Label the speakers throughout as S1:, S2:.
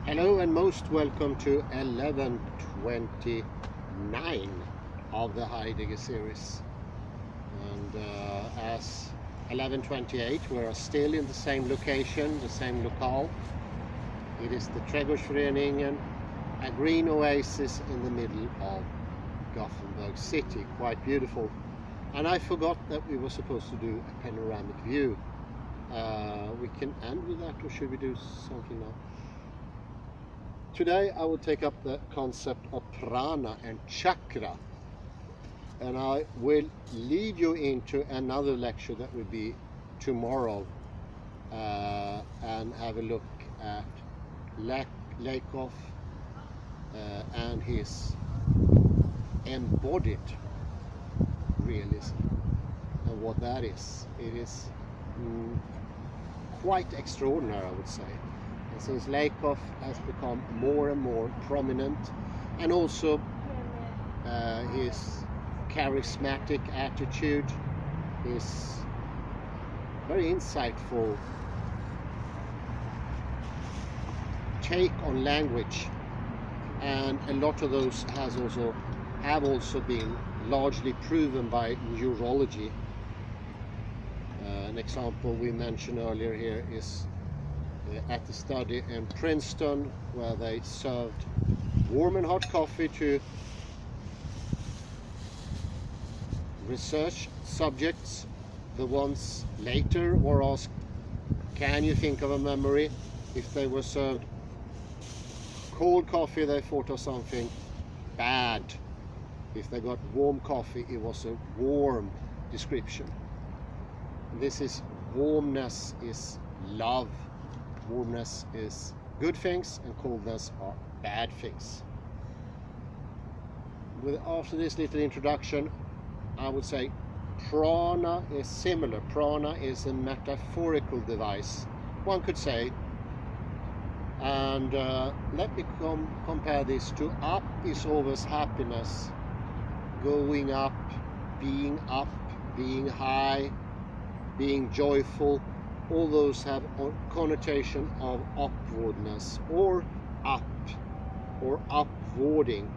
S1: Hello and most welcome to 1129 of the Heidegger series. And as 1128 we are still in the same location, the same locale. It is the Trädgårdsföreningen, a green oasis in the middle of Gothenburg city, quite beautiful. And I forgot that we were supposed to do a panoramic view. We can end with that, or should we do something now? Today I will take up the concept of prana and chakra, and I will lead you into another lecture that will be tomorrow, and have a look at Lakoff and his embodied realism and what that is. It is quite extraordinary, I would say. And since Lakoff has become more and more prominent, and also his charismatic attitude, his very insightful take on language, and a lot of those have also been largely proven by neurology. An example we mentioned earlier here is at the study in Princeton, where they served warm and hot coffee to research subjects. The ones later were asked, can you think of a memory? If they were served cold coffee, they thought of something bad. If they got warm coffee, it was a warm description. This is warmness is love. Warmness is good things, and coldness are bad things. After this little introduction, I would say prana is similar. Prana is a metaphorical device, one could say. And let me compare this to up is always happiness. Going up, being high, being joyful. All those have a connotation of upwardness, or up, or upwarding.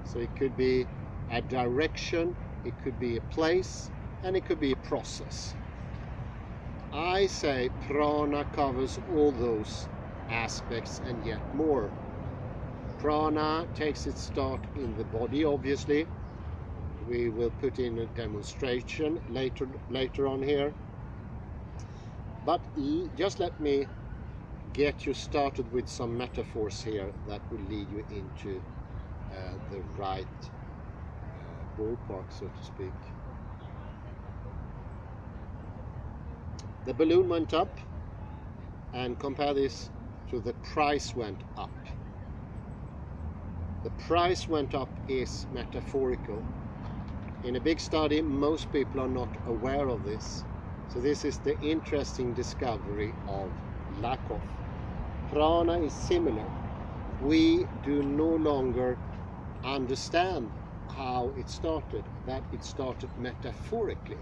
S1: So it could be a direction, it could be a place, and it could be a process. I say prana covers all those aspects and yet more. Prana takes its start in the body, obviously. We will put in a demonstration later on here. But just let me get you started with some metaphors here that will lead you into the right ballpark, so to speak. The balloon went up, and compare this to the price went up. The price went up is metaphorical. In a big study, most people are not aware of this. So this is the interesting discovery of Lakoff. Prana is similar. We do no longer understand how it started, that it started metaphorically.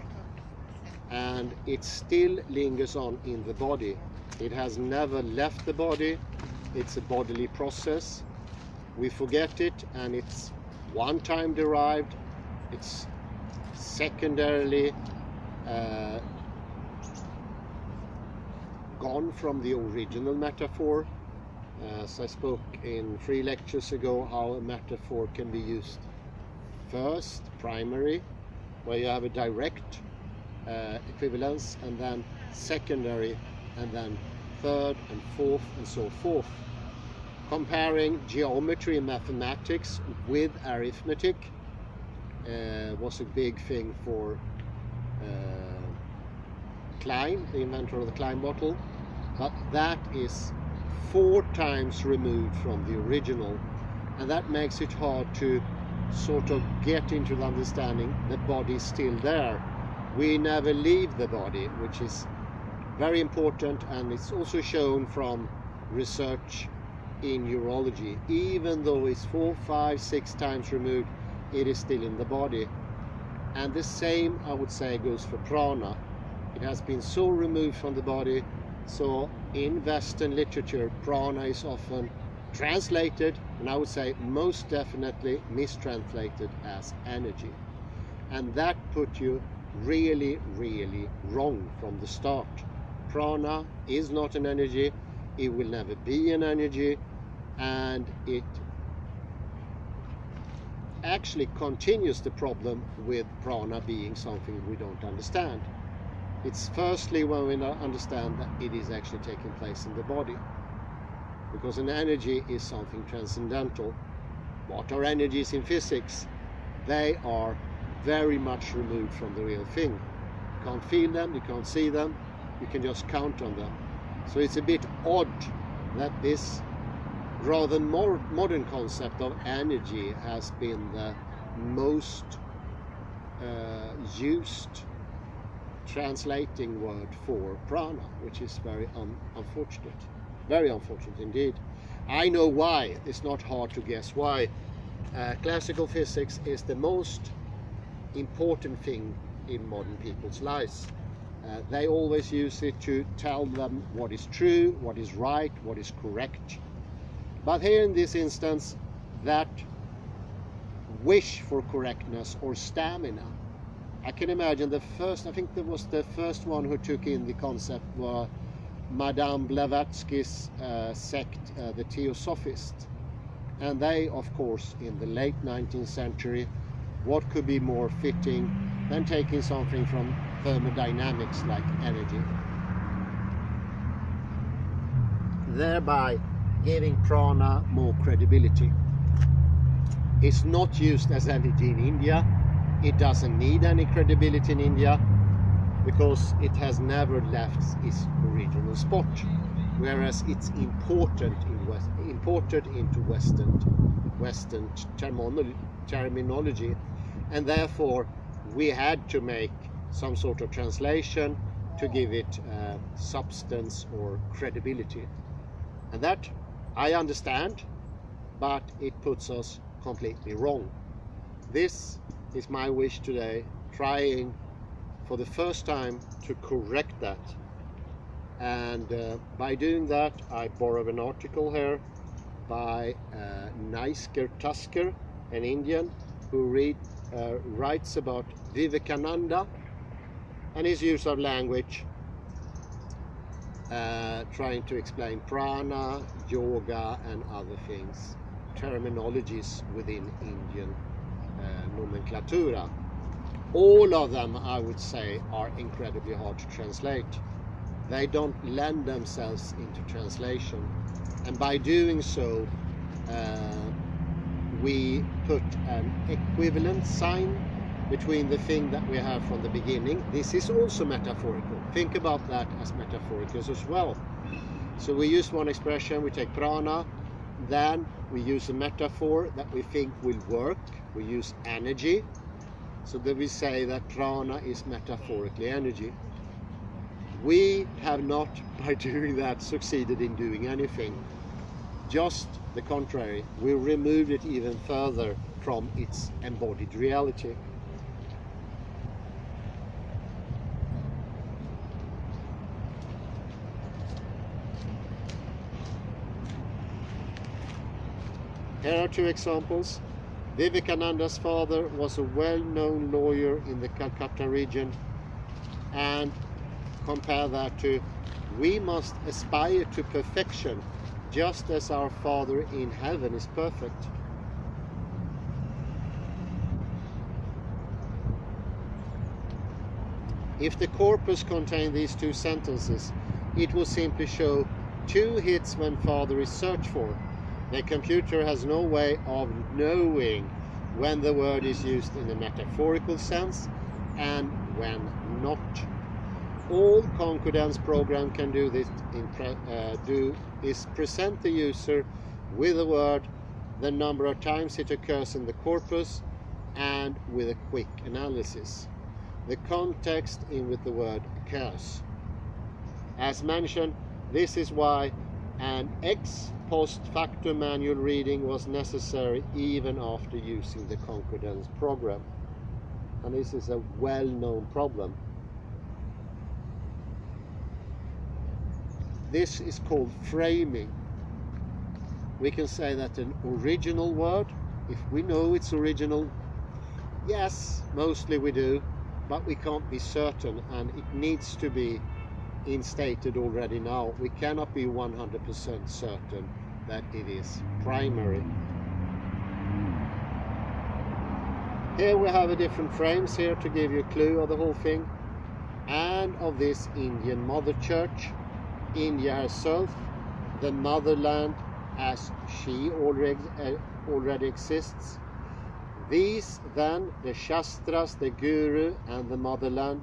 S1: And it still lingers on in the body. It has never left the body. It's a bodily process. We forget it, and it's one-time derived. It's secondarily gone from the original metaphor. As I spoke in 3 lectures ago, how a metaphor can be used first, primary, where you have a direct equivalence, and then secondary, and then third and fourth, and so forth. Comparing geometry and mathematics with arithmetic was a big thing for Klein, the inventor of the Klein bottle, but that is 4 times removed from the original, and that makes it hard to sort of get into the understanding the body is still there. We never leave the body, which is very important, and it's also shown from research in neurology. Even though it's 4, 5, 6 times removed, it is still in the body. And the same, I would say, goes for prana. It has been so removed from the body, so in Western literature, prana is often translated, and I would say most definitely mistranslated as energy. And that put you really, really wrong from the start. Prana is not an energy, it will never be an energy, and it actually continues the problem with prana being something we don't understand. It's firstly when we understand that it is actually taking place in the body, because an energy is something transcendental. What are energies in physics? They are very much removed from the real thing. You can't feel them, you can't see them, you can just count on them. So it's a bit odd that this rather more modern concept of energy has been the most used translating word for prana, which is very unfortunate. Very unfortunate indeed. I know why. It's not hard to guess why. Classical physics is the most important thing in modern people's lives. They always use it to tell them what is true, what is right, what is correct. But here in this instance, that wish for correctness or stamina, I can imagine I think that was the first one who took in the concept were Madame Blavatsky's sect, the Theosophists. And they, of course, in the late 19th century, what could be more fitting than taking something from thermodynamics like energy, thereby giving prana more credibility. It's not used as energy in India. It doesn't need any credibility in India because it has never left its original spot, whereas it's imported into Western terminology, and therefore we had to make some sort of translation to give it substance or credibility. And that I understand, but it puts us completely wrong. This is my wish today, trying for the first time to correct that. And by doing that, I borrow an article here by Naicker, an Indian, who writes about Vivekananda and his use of language, trying to explain prana, yoga and other things, terminologies within Indian nomenclatura. All of them, I would say, are incredibly hard to translate. They don't lend themselves into translation, and by doing so we put an equivalent sign between the thing that we have from the beginning. This is also metaphorical. Think about that as metaphorical as well. So we use one expression, we take prana, then we use a metaphor that we think will work. We use energy, so that we say that prana is metaphorically energy. We have not, by doing that, succeeded in doing anything. Just the contrary, we removed it even further from its embodied reality. Here are two examples. Vivekananda's father was a well-known lawyer in the Calcutta region, and compare that to, we must aspire to perfection just as our Father in heaven is perfect. If the corpus contained these two sentences, it will simply show 2 hits when Father is searched for. The computer has no way of knowing when the word is used in a metaphorical sense and when not. All concordance program can do this is present the user with a word, the number of times it occurs in the corpus, and with a quick analysis. The context in which the word occurs. As mentioned, this is why an ex post facto manual reading was necessary even after using the concordance program. And this is a well-known problem. This is called framing. we can say that an original word, if we know it's original, yes, mostly we do, but we can't be certain, and it needs to be instated already now. We cannot be 100% certain that it is primary. Here we have a different frames here to give you a clue of the whole thing, and of this Indian mother church, India herself, the motherland as she already exists. These then, the Shastras, the Guru and the motherland,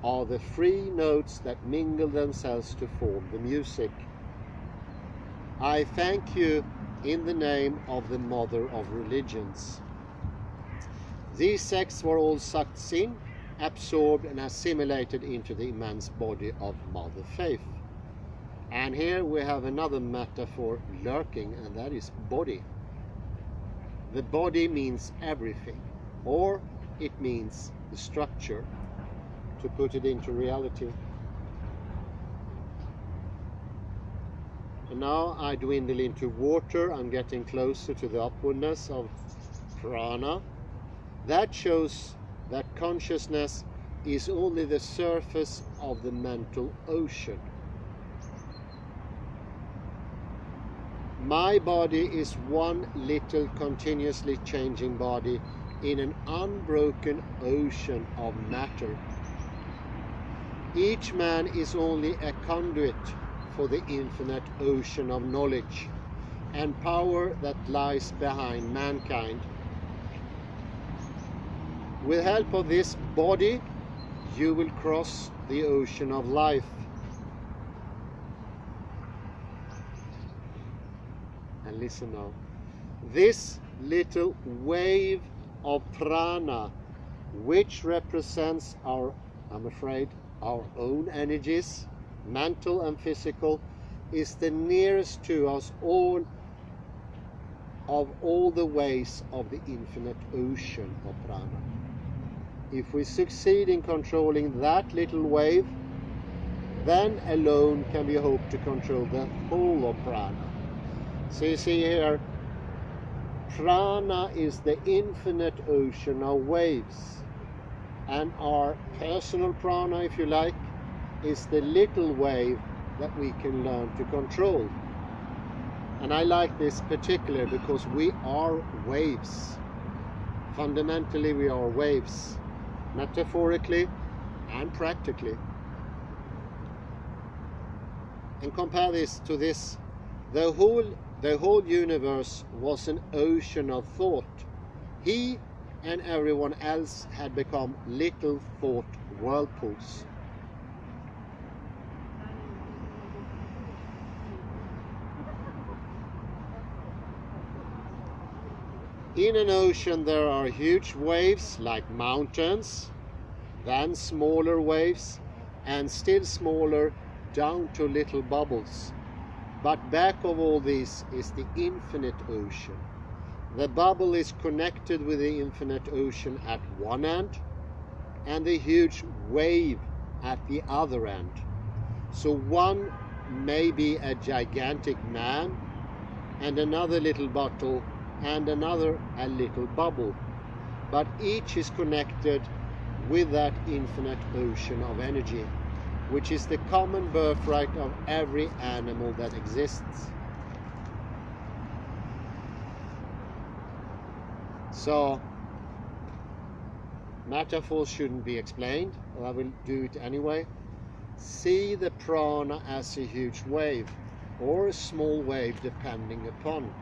S1: are the three notes that mingle themselves to form the music. I thank you in the name of the mother of religions. These sects were all sucked in, absorbed and assimilated into the immense body of Mother Faith. And here we have another metaphor lurking, and that is body. The body means everything, or it means the structure, to put it into reality. And now I dwindle into water. I'm getting closer to the upwardness of prana. That shows that consciousness is only the surface of the mental ocean. My body is one little continuously changing body in an unbroken ocean of matter. Each man is only a conduit for the infinite ocean of knowledge and power that lies behind mankind. With help of this body, you will cross the ocean of life. And listen now. This little wave of prana, which represents our, I'm afraid, our own energies, mental and physical, is the nearest to us all of all the waves of the infinite ocean of prana. If we succeed in controlling that little wave, then alone can we hope to control the whole of prana. So you see here, prana is the infinite ocean of waves, and our personal prana, if you like, is the little wave that we can learn to control. And I like this particular because we are waves. Fundamentally we are waves, metaphorically and practically. And compare this to this. The whole universe was an ocean of thought. He and everyone else had become little thought whirlpools. In an ocean there are huge waves like mountains, then smaller waves, and still smaller down to little bubbles. But back of all this is the infinite ocean. The bubble is connected with the infinite ocean at one end, and the huge wave at the other end. So one may be a gigantic man, and another little bottle, and another a little bubble, but each is connected with that infinite ocean of energy, which is the common birthright of every animal that exists. So metaphors shouldn't be explained, or I will do it anyway. See the prana as a huge wave, or a small wave depending upon.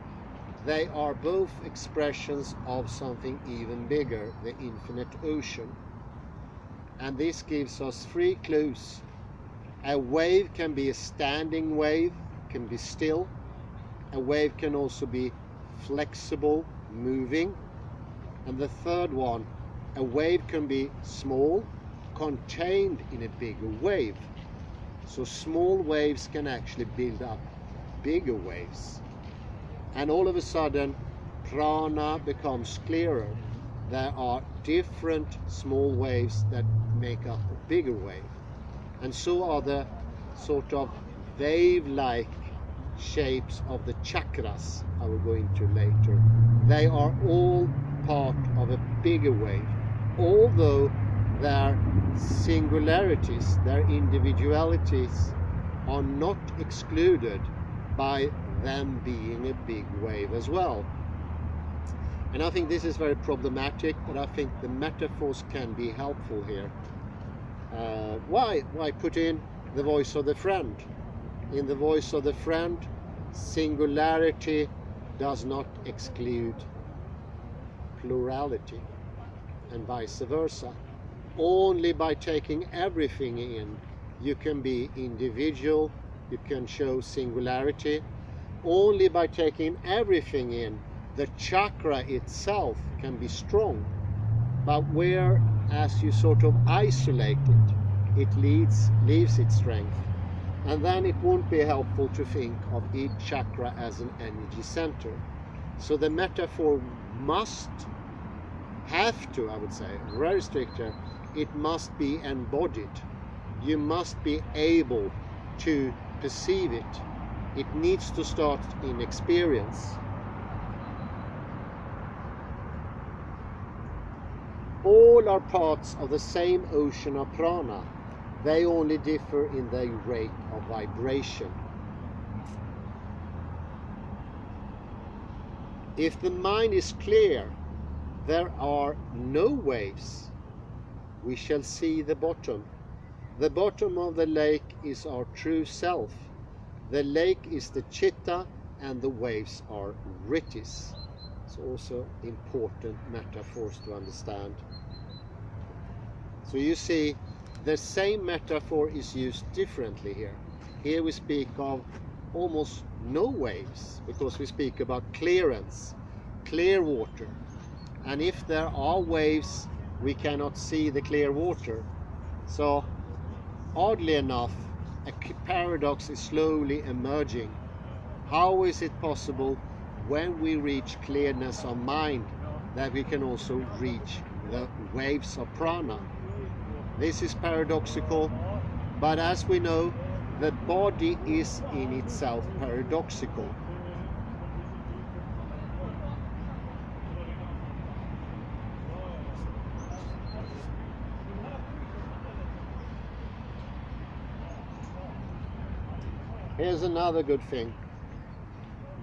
S1: They are both expressions of something even bigger, the infinite ocean. And this gives us three clues. A wave can be a standing wave, can be still. A wave can also be flexible, moving. And the third one, a wave can be small, contained in a bigger wave. So small waves can actually build up bigger waves. And all of a sudden, prana becomes clearer. There are different small waves that make up a bigger wave. And so are the sort of wave-like shapes of the chakras I will go into later. They are all part of a bigger wave, although their singularities, their individualities are not excluded by them being a big wave as well. And I think this is very problematic, but I think the metaphors can be helpful here. Why put in the voice of the friend? In the voice of the friend, singularity does not exclude plurality, and vice versa. Only by taking everything in, you can be individual, you can show singularity. Only by taking everything in, the chakra itself can be strong. But whereas you sort of isolate it, it leaves its strength. And then it won't be helpful to think of each chakra as an energy center. So the metaphor have to, I would say, very strict here, it must be embodied. You must be able to perceive it. It needs to start in experience. All are parts of the same ocean of prana. They only differ in their rate of vibration. If the mind is clear, there are no waves. We shall see the bottom. The bottom of the lake is our true self. The lake is the chitta and the waves are rittis. It's also important metaphors to understand. So you see, the same metaphor is used differently here. Here we speak of almost no waves, because we speak about clearance, clear water. And if there are waves, we cannot see the clear water. So, oddly enough, a paradox is slowly emerging. How is it possible, when we reach clearness of mind, that we can also reach the waves of prana? This is paradoxical, but as we know, the body is in itself paradoxical. Here's another good thing.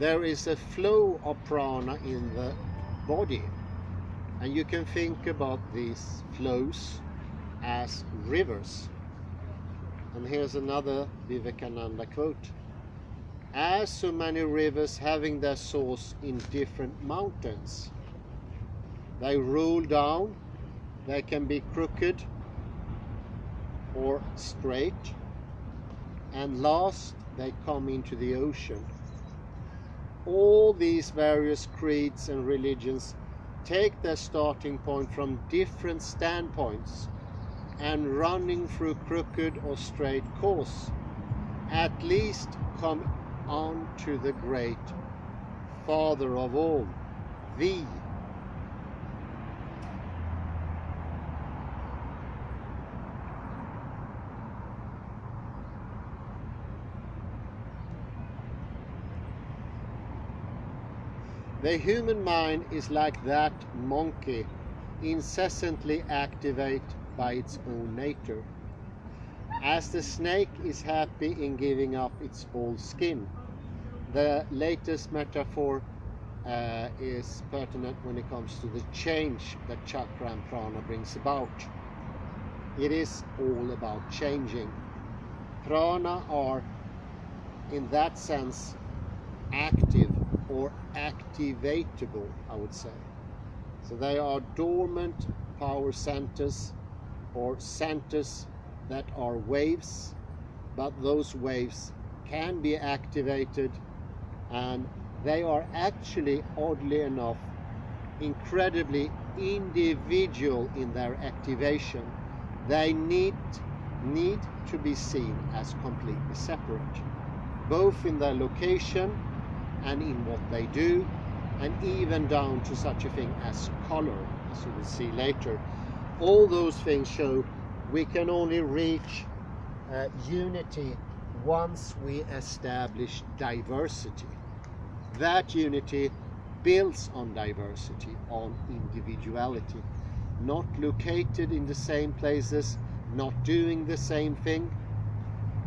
S1: There is a flow of prana in the body, and you can think about these flows as rivers. And here's another Vivekananda quote. As so many rivers having their source in different mountains, they roll down, they can be crooked or straight, and last they come into the ocean. All these various creeds and religions take their starting point from different standpoints, and running through crooked or straight course, at least come on to the great Father of all, thee. The human mind is like that monkey, incessantly activated by its own nature. As the snake is happy in giving up its old skin. The latest metaphor is pertinent when it comes to the change that chakra and prana brings about. It is all about changing. Prana are, in that sense, active or activatable, I would say. So they are dormant power centers, or centers that are waves, but those waves can be activated, and they are actually, oddly enough, incredibly individual in their activation. They need to be seen as completely separate, both in their location and in what they do, and even down to such a thing as color, as you will see later. All those things show we can only reach unity once we establish diversity. That unity builds on diversity, on individuality, not located in the same places, not doing the same thing.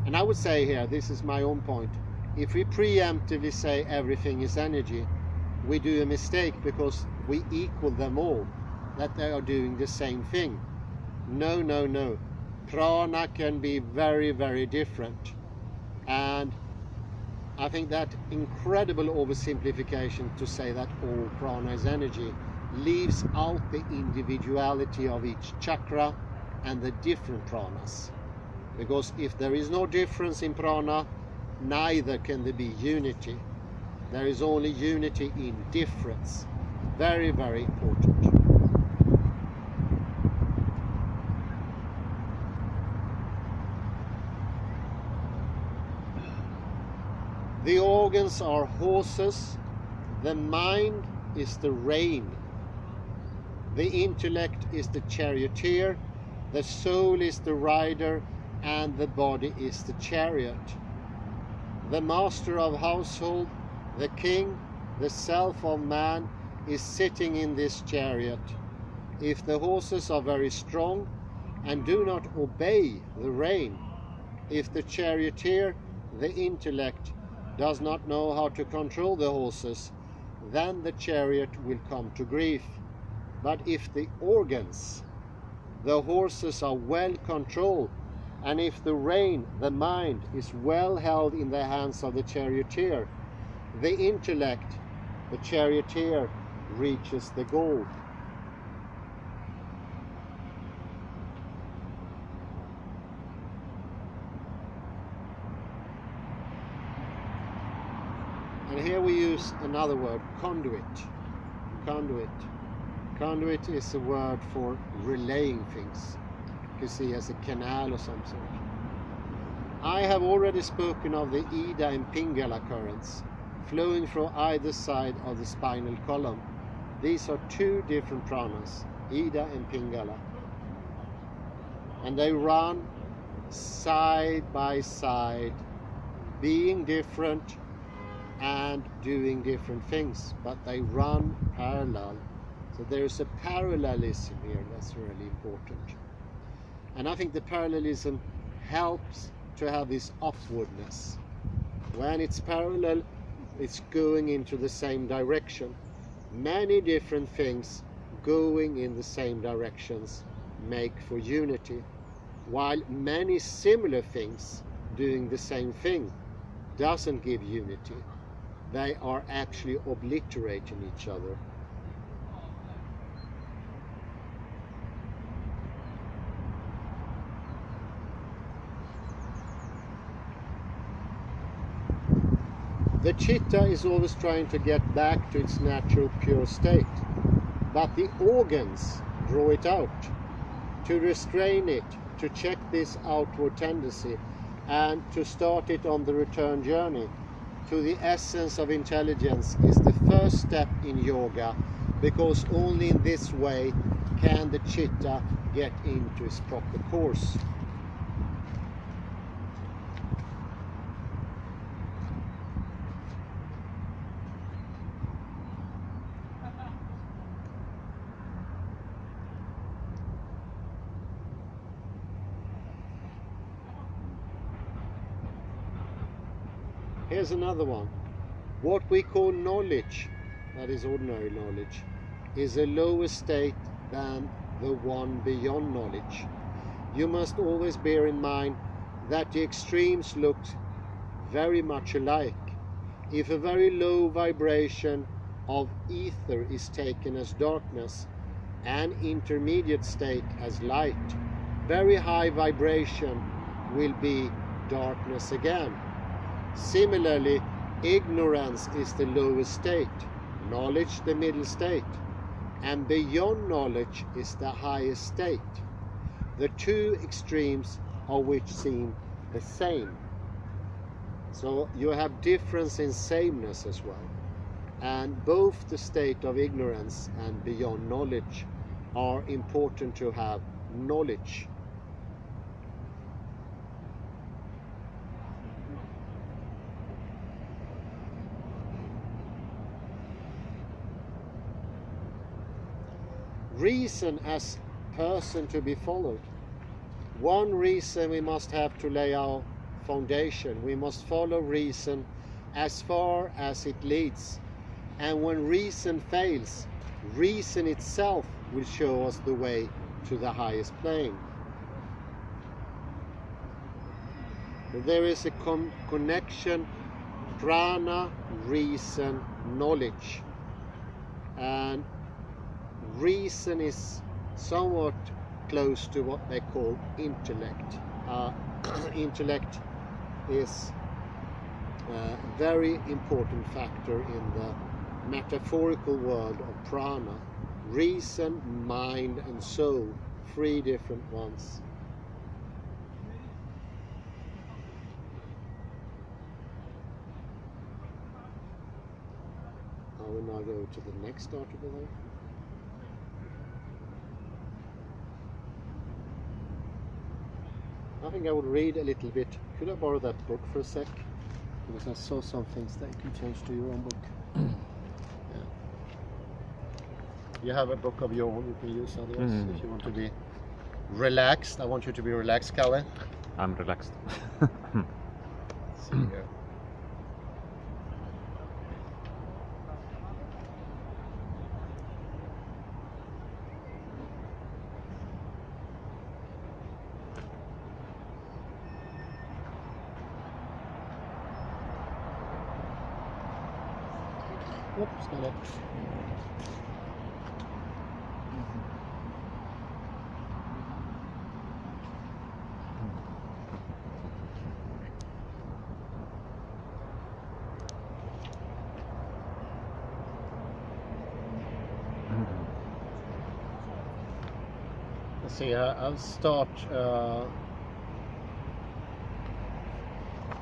S1: And I would say here, this is my own point, if we preemptively say everything is energy, we do a mistake because we equal them all, that they are doing the same thing. No, no, no. Prana can be very, very different. And I think that incredible oversimplification to say that all prana is energy leaves out the individuality of each chakra and the different pranas. Because if there is no difference in prana, neither can there be unity. There is only unity in difference. Very, very important. The organs are horses, the mind is the rein, the intellect is the charioteer, the soul is the rider, and the body is the chariot. The master of household, the king, the self of man, is sitting in this chariot. If the horses are very strong and do not obey the rein, if the charioteer, the intellect, does not know how to control the horses, then the chariot will come to grief. But if the organs, the horses, are well controlled, and if the rein, the mind, is well held in the hands of the charioteer, the intellect, the charioteer, reaches the goal. And here we use another word, conduit. Conduit. Conduit is a word for relaying things. You can see as a canal or some sort. I have already spoken of the Ida and Pingala currents flowing from either side of the spinal column. These are two different pranas, Ida and Pingala. And they run side by side, being different and doing different things, but they run parallel. So there's a parallelism here that's really important. And I think the parallelism helps to have this upwardness. When it's parallel, it's going into the same direction. Many different things going in the same directions make for unity, while many similar things doing the same thing doesn't give unity. They are actually obliterating each other. The chitta is always trying to get back to its natural pure state, but the organs draw it out. To restrain it, to check this outward tendency, and to start it on the return journey to the essence of intelligence is the first step in yoga, because only in this way can the chitta get into its proper course. Here's another one. What we call knowledge, that is ordinary knowledge, is a lower state than the one beyond knowledge. You must always bear in mind that the extremes look very much alike. If a very low vibration of ether is taken as darkness, an intermediate state as light, very high vibration will be darkness again. Similarly, ignorance is the lowest state, knowledge the middle state, and beyond knowledge is the highest state. The two extremes of which seem the same. So you have difference in sameness as well. And both the state of ignorance and beyond knowledge are important to have knowledge. reason as person to be followed. One reason we must have to lay our foundation. We must follow reason as far as it leads. And when reason fails, reason itself will show us the way to the highest plane. There is a connection, prana, reason, knowledge. And reason is somewhat close to what they call intellect. Intellect is a very important factor in the metaphorical world of prana. Reason, mind and soul, three different ones. I will now go to the next article there. I think I would read a little bit. Could I borrow that book for a sec? Because I saw some things that you can change to your own book. Yeah. You have a book of your own you can use otherwise if you want to be relaxed. I want you to be relaxed, Kalle.
S2: I'm relaxed.
S1: See here. Oops, got it. Let's see, I'll start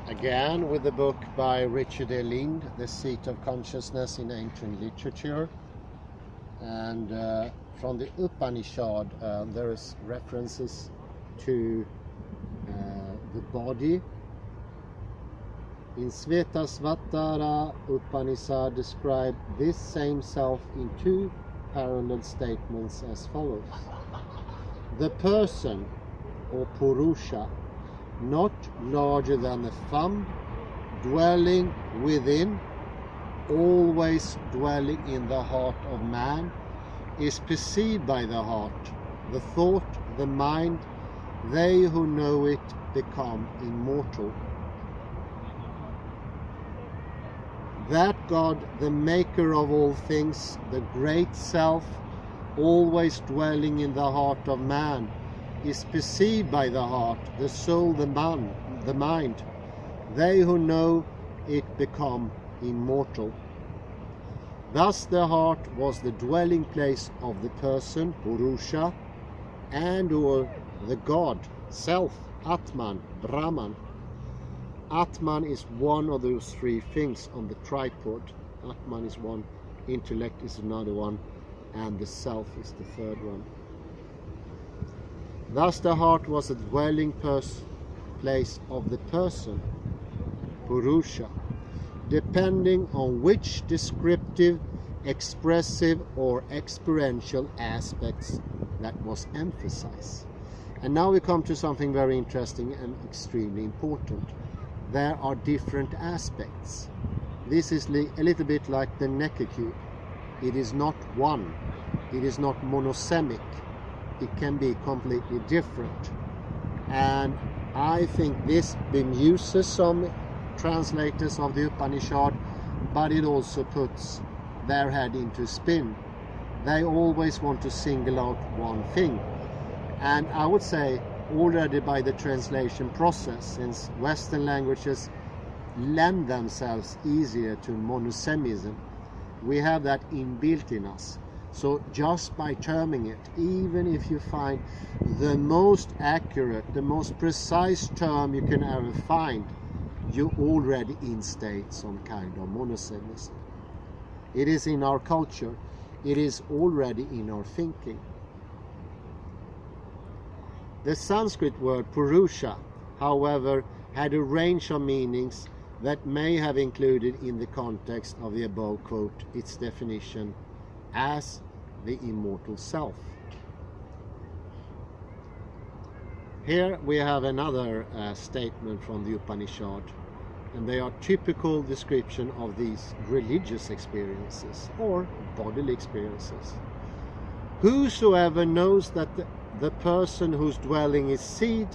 S1: again with the book by Richard A. Lind, The Seat of Consciousness in Ancient Literature. And from the Upanishad, there is references to the body. In Svetasvatara, Upanishad described this same self in two parallel statements as follows. The person, or Purusha, not larger than the thumb, dwelling within, always dwelling in the heart of man, is perceived by the heart, the thought, the mind. They who know it become immortal. That God, the maker of all things, the great self, always dwelling in the heart of man, is perceived by the heart, the soul, the mind. They who know it become immortal. Thus the heart was the dwelling place of the person, Purusha, and or the God, self, Atman, Brahman. Atman is one of those three things on the tripod. Atman is one, intellect is another one, and the self is the third one. Thus the heart was a dwelling place of the person, Purusha, depending on which descriptive, expressive or experiential aspects that was emphasized. And now we come to something very interesting and extremely important. There are different aspects. This is a little bit like the Naicker cube. It is not one. It is not monosemic. It can be completely different. And I think this bemuses some translators of the Upanishad, but it also puts their head into spin. They always want to single out one thing. And I would say already by the translation process, since Western languages lend themselves easier to monosemism, we have that inbuilt in us. So just by terming it, even if you find the most accurate, the most precise term you can ever find, you already instate some kind of monosemism. It is in our culture. It is already in our thinking. The Sanskrit word Purusha, however, had a range of meanings that may have included in the context of the above quote its definition as the immortal self. Here we have another statement from the Upanishad, and they are typical description of these religious experiences or bodily experiences. Whosoever knows that the person whose dwelling is seed,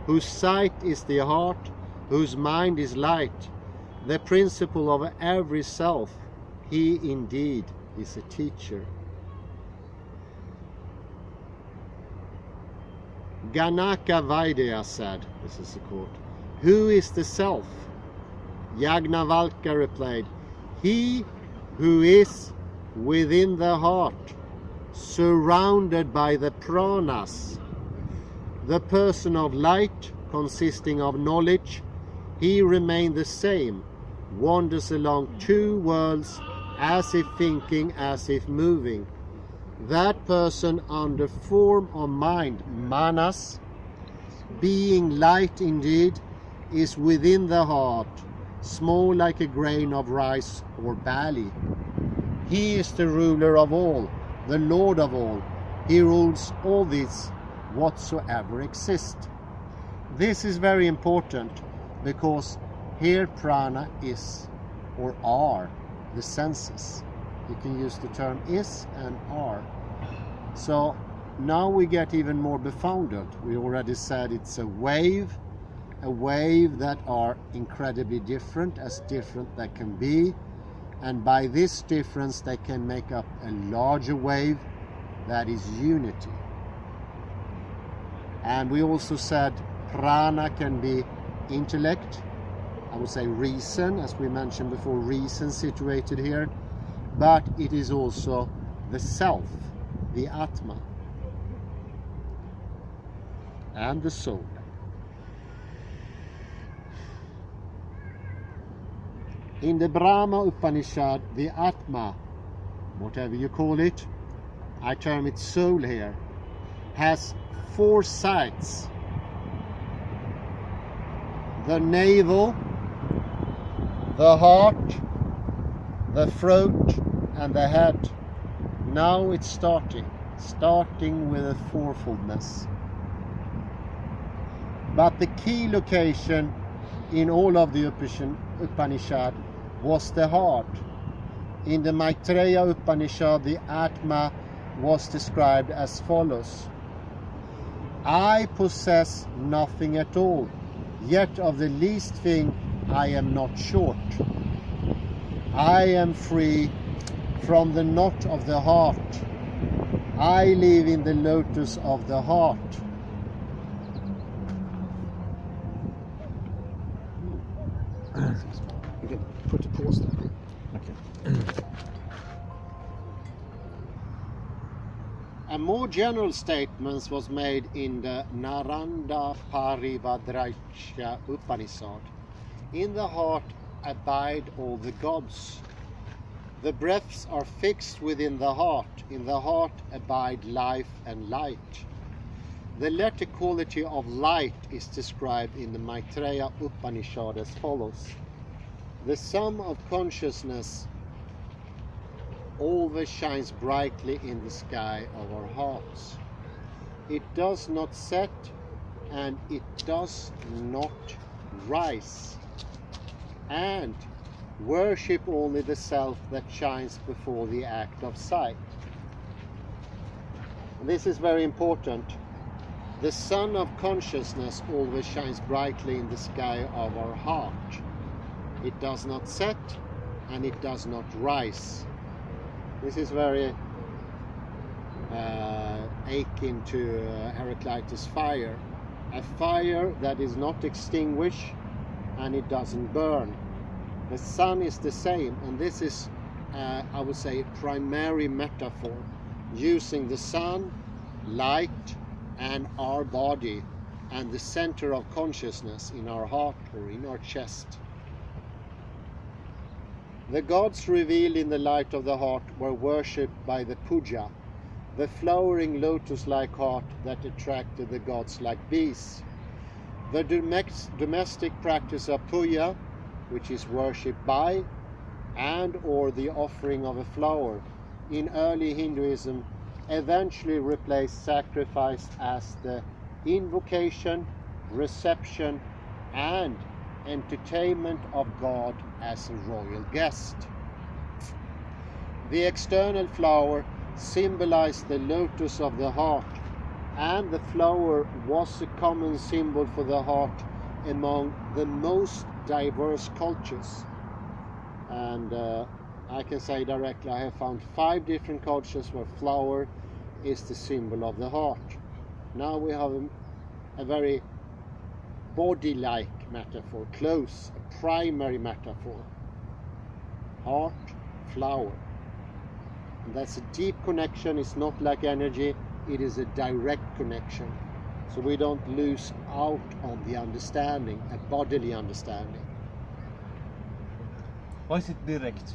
S1: whose sight is the heart, whose mind is light, the principle of every self, he indeed is a teacher. Ganaka Vaidya said, this is a quote, "Who is the self?" Yagnavalkya replied, "He who is within the heart, surrounded by the pranas. The person of light, consisting of knowledge, he remains the same, wanders along two worlds, as if thinking, as if moving. That person under form of mind, manas, being light indeed, is within the heart, small like a grain of rice or barley. He is the ruler of all, the Lord of all. He rules all these whatsoever exist." This is very important because here prana is or are the senses. You can use the term is and are. So now we get even more befounded. We already said it's a wave that are incredibly different, as different that can be, and by this difference they can make up a larger wave that is unity. And we also said prana can be intellect, I would say reason, as we mentioned before, reason situated here, but it is also the self, the Atma, and the soul. In the Brahma Upanishad, the Atma, whatever you call it, I term it soul here, has 4 sides. The navel, the heart, the throat, and the head. Now it's starting with a fourfoldness. But the key location in all of the Upanishad was the heart. In the Maitreya Upanishad, the Atma was described as follows: "I possess nothing at all, yet of the least thing I am not short. I am free from the knot of the heart. I live in the lotus of the heart." You can put a pause there. Okay. A more general statement was made in the Naranda Parivadrachya Upanishad. In the heart abide all the gods. The breaths are fixed within the heart. In the heart abide life and light. The latter quality of light is described in the Maitreya Upanishad as follows: "The sun of consciousness always shines brightly in the sky of our hearts. It does not set and it does not rise. And worship only the self that shines before the act of sight." This is very important. The sun of consciousness always shines brightly in the sky of our heart. It does not set and it does not rise. This is very akin to Heraclitus' fire. A fire that is not extinguished and it doesn't burn. The sun is the same, and this is, I would say, a primary metaphor, using the sun, light, and our body, and the center of consciousness in our heart or in our chest. The gods revealed in the light of the heart were worshipped by the puja, the flowering lotus-like heart that attracted the gods like bees. The domestic practice of puja, which is worshipped by and or the offering of a flower, in early Hinduism eventually replaced sacrifice as the invocation, reception, and entertainment of God as a royal guest. The external flower symbolized the lotus of the heart, and the flower was a common symbol for the heart among the most diverse cultures. And I can say directly, I have found 5 different cultures where flower is the symbol of the heart. Now we have a very body-like metaphor, close, a primary metaphor. Heart, flower. And that's a deep connection. It's not like energy, it is a direct connection. So we don't lose out on the understanding, a bodily understanding.
S2: Why is it direct?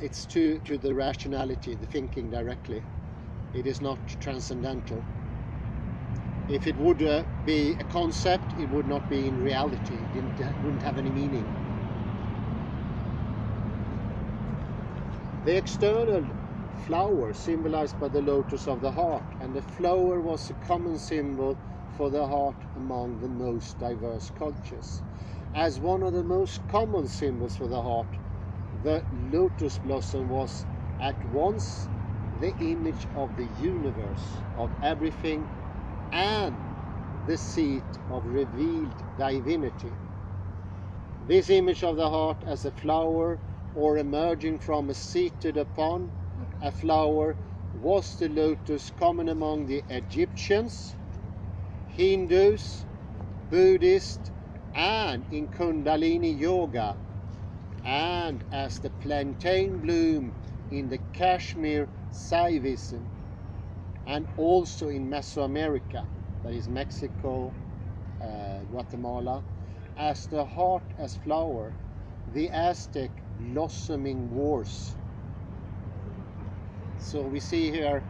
S1: It's to the rationality, the thinking directly. It is not transcendental. If it would be a concept, it would not be in reality. It wouldn't have any meaning. The external flower symbolized by the lotus of the heart, and the flower was a common symbol for the heart among the most diverse cultures. As one of the most common symbols for the heart, the lotus blossom was at once the image of the universe, of everything, and the seat of revealed divinity. This image of the heart as a flower, or emerging from a seated upon a flower, was the lotus common among the Egyptians, Hindus, Buddhists, and in Kundalini Yoga, and as the plantain bloom in the Kashmir Saivism, and also in Mesoamerica, that is Mexico, Guatemala, as the heart as flower, the Aztec blossoming wars. So we see here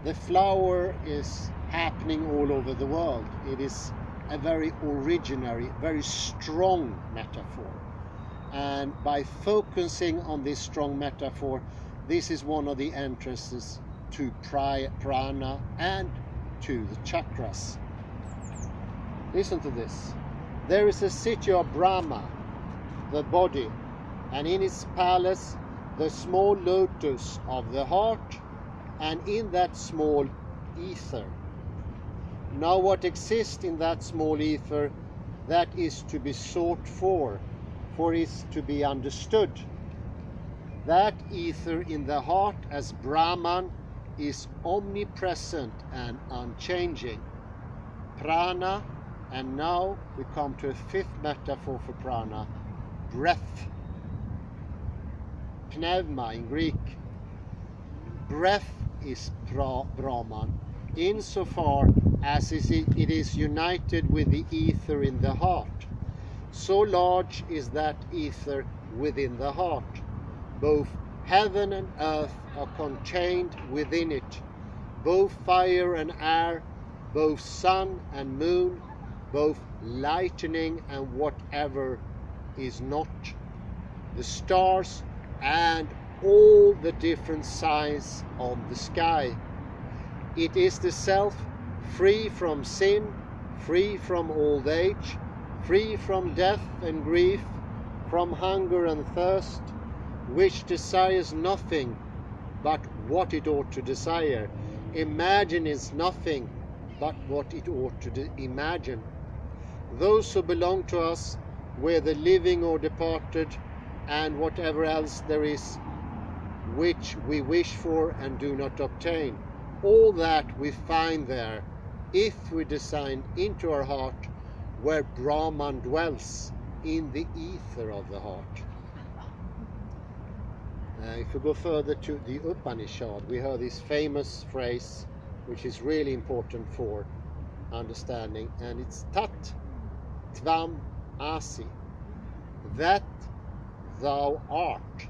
S1: the flower is happening all over the world. It is a very originary, very strong metaphor. And by focusing on this strong metaphor, this is one of the entrances to prana and to the chakras. Listen to this. There is a city of Brahma, the body, and in its palace the small lotus of the heart, and in that small ether. Now what exists in that small ether, that is to be sought for is to be understood. That ether in the heart as Brahman is omnipresent and unchanging. Prana, and now we come to a 5th metaphor for prana, breath. Pneuma in Greek. Breath is Brahman, insofar as it is united with the ether in the heart. So large is that ether within the heart. Both heaven and earth are contained within it. Both fire and air, both sun and moon, both lightning and whatever is not. The stars and all the different signs of the sky. It is the self, free from sin, free from old age, free from death and grief, from hunger and thirst, which desires nothing but what it ought to desire, imagines nothing but what it ought to imagine. Those who belong to us, whether living or departed, and whatever else there is, which we wish for and do not obtain, all that we find there, if we design into our heart, where Brahman dwells, in the ether of the heart. If we go further to the Upanishad, we heard this famous phrase, which is really important for understanding, and it's Tat Tvam Asi, that thou art.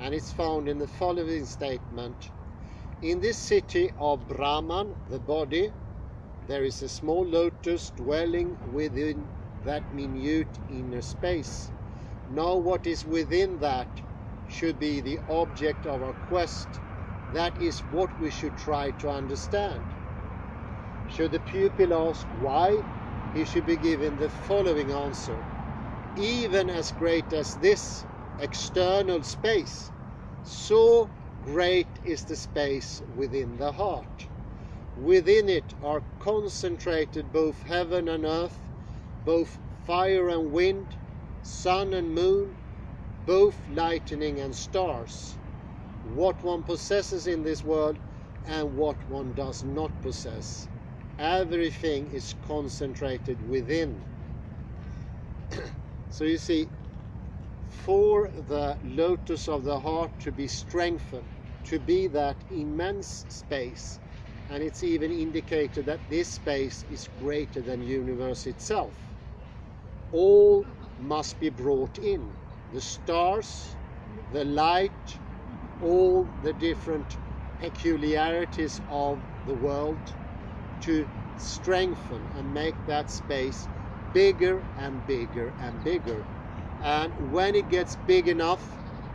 S1: And it's found in the following statement: in this city of Brahman, the body, there is a small lotus dwelling within that minute inner space. Now what is within that should be the object of our quest That is what we should try to understand. Should the pupil ask why, he should be given the following answer. Even as great as this external space, so great is the space within the heart. Within it are concentrated both heaven and earth, both fire and wind, sun and moon, both lightning and stars. What one possesses in this world and what one does not possess. Everything is concentrated within. So you see, for the lotus of the heart to be strengthened, to be that immense space, and it's even indicated that this space is greater than the universe itself, all must be brought in. The stars, the light, all the different peculiarities of the world, to strengthen and make that space bigger and bigger and bigger. And when it gets big enough,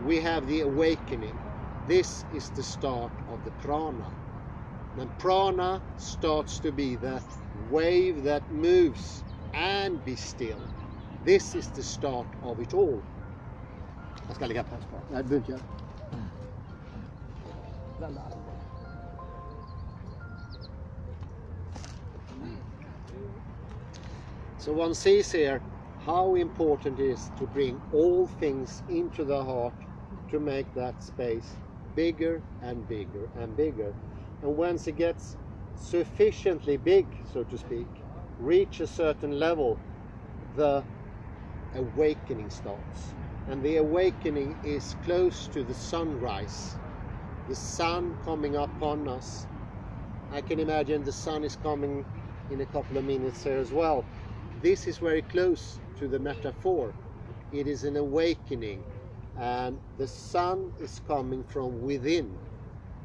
S1: we have the awakening. This is the start of the prana. And prana starts to be the wave that moves and be still. This is the start of it all. Jag ska lägga pass på. Nej, det behöver inte. So one sees here how important it is to bring all things into the heart to make that space bigger and bigger and bigger. And once it gets sufficiently big, so to speak, reach a certain level, the awakening starts. And the awakening is close to the sunrise, the sun coming upon us. I can imagine the sun is coming in a couple of minutes here as well. This is very close to the metaphor. It is an awakening, and the sun is coming from within.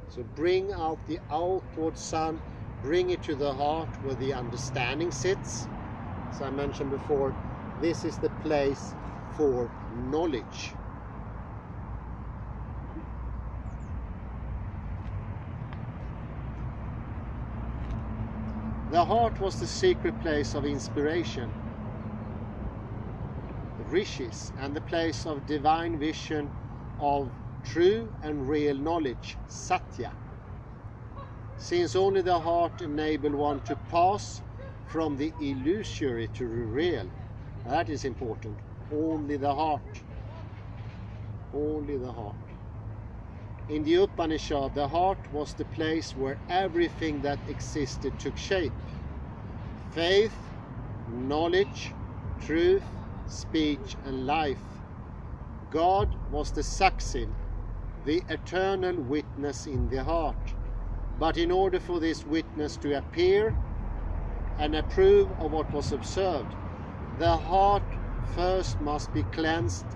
S1: So bring out the outward sun, bring it to the heart where the understanding sits. As I mentioned before, this is the place for knowledge. The heart was the secret place of inspiration, the rishis, and the place of divine vision of true and real knowledge, satya. Since only the heart enables one to pass from the illusory to the real. That is important. Only the heart. Only the heart. In the Upanishad, the heart was the place where everything that existed took shape. Faith, knowledge, truth, speech, and life. God was the Saksin, the eternal witness in the heart. But in order for this witness to appear and approve of what was observed, the heart first must be cleansed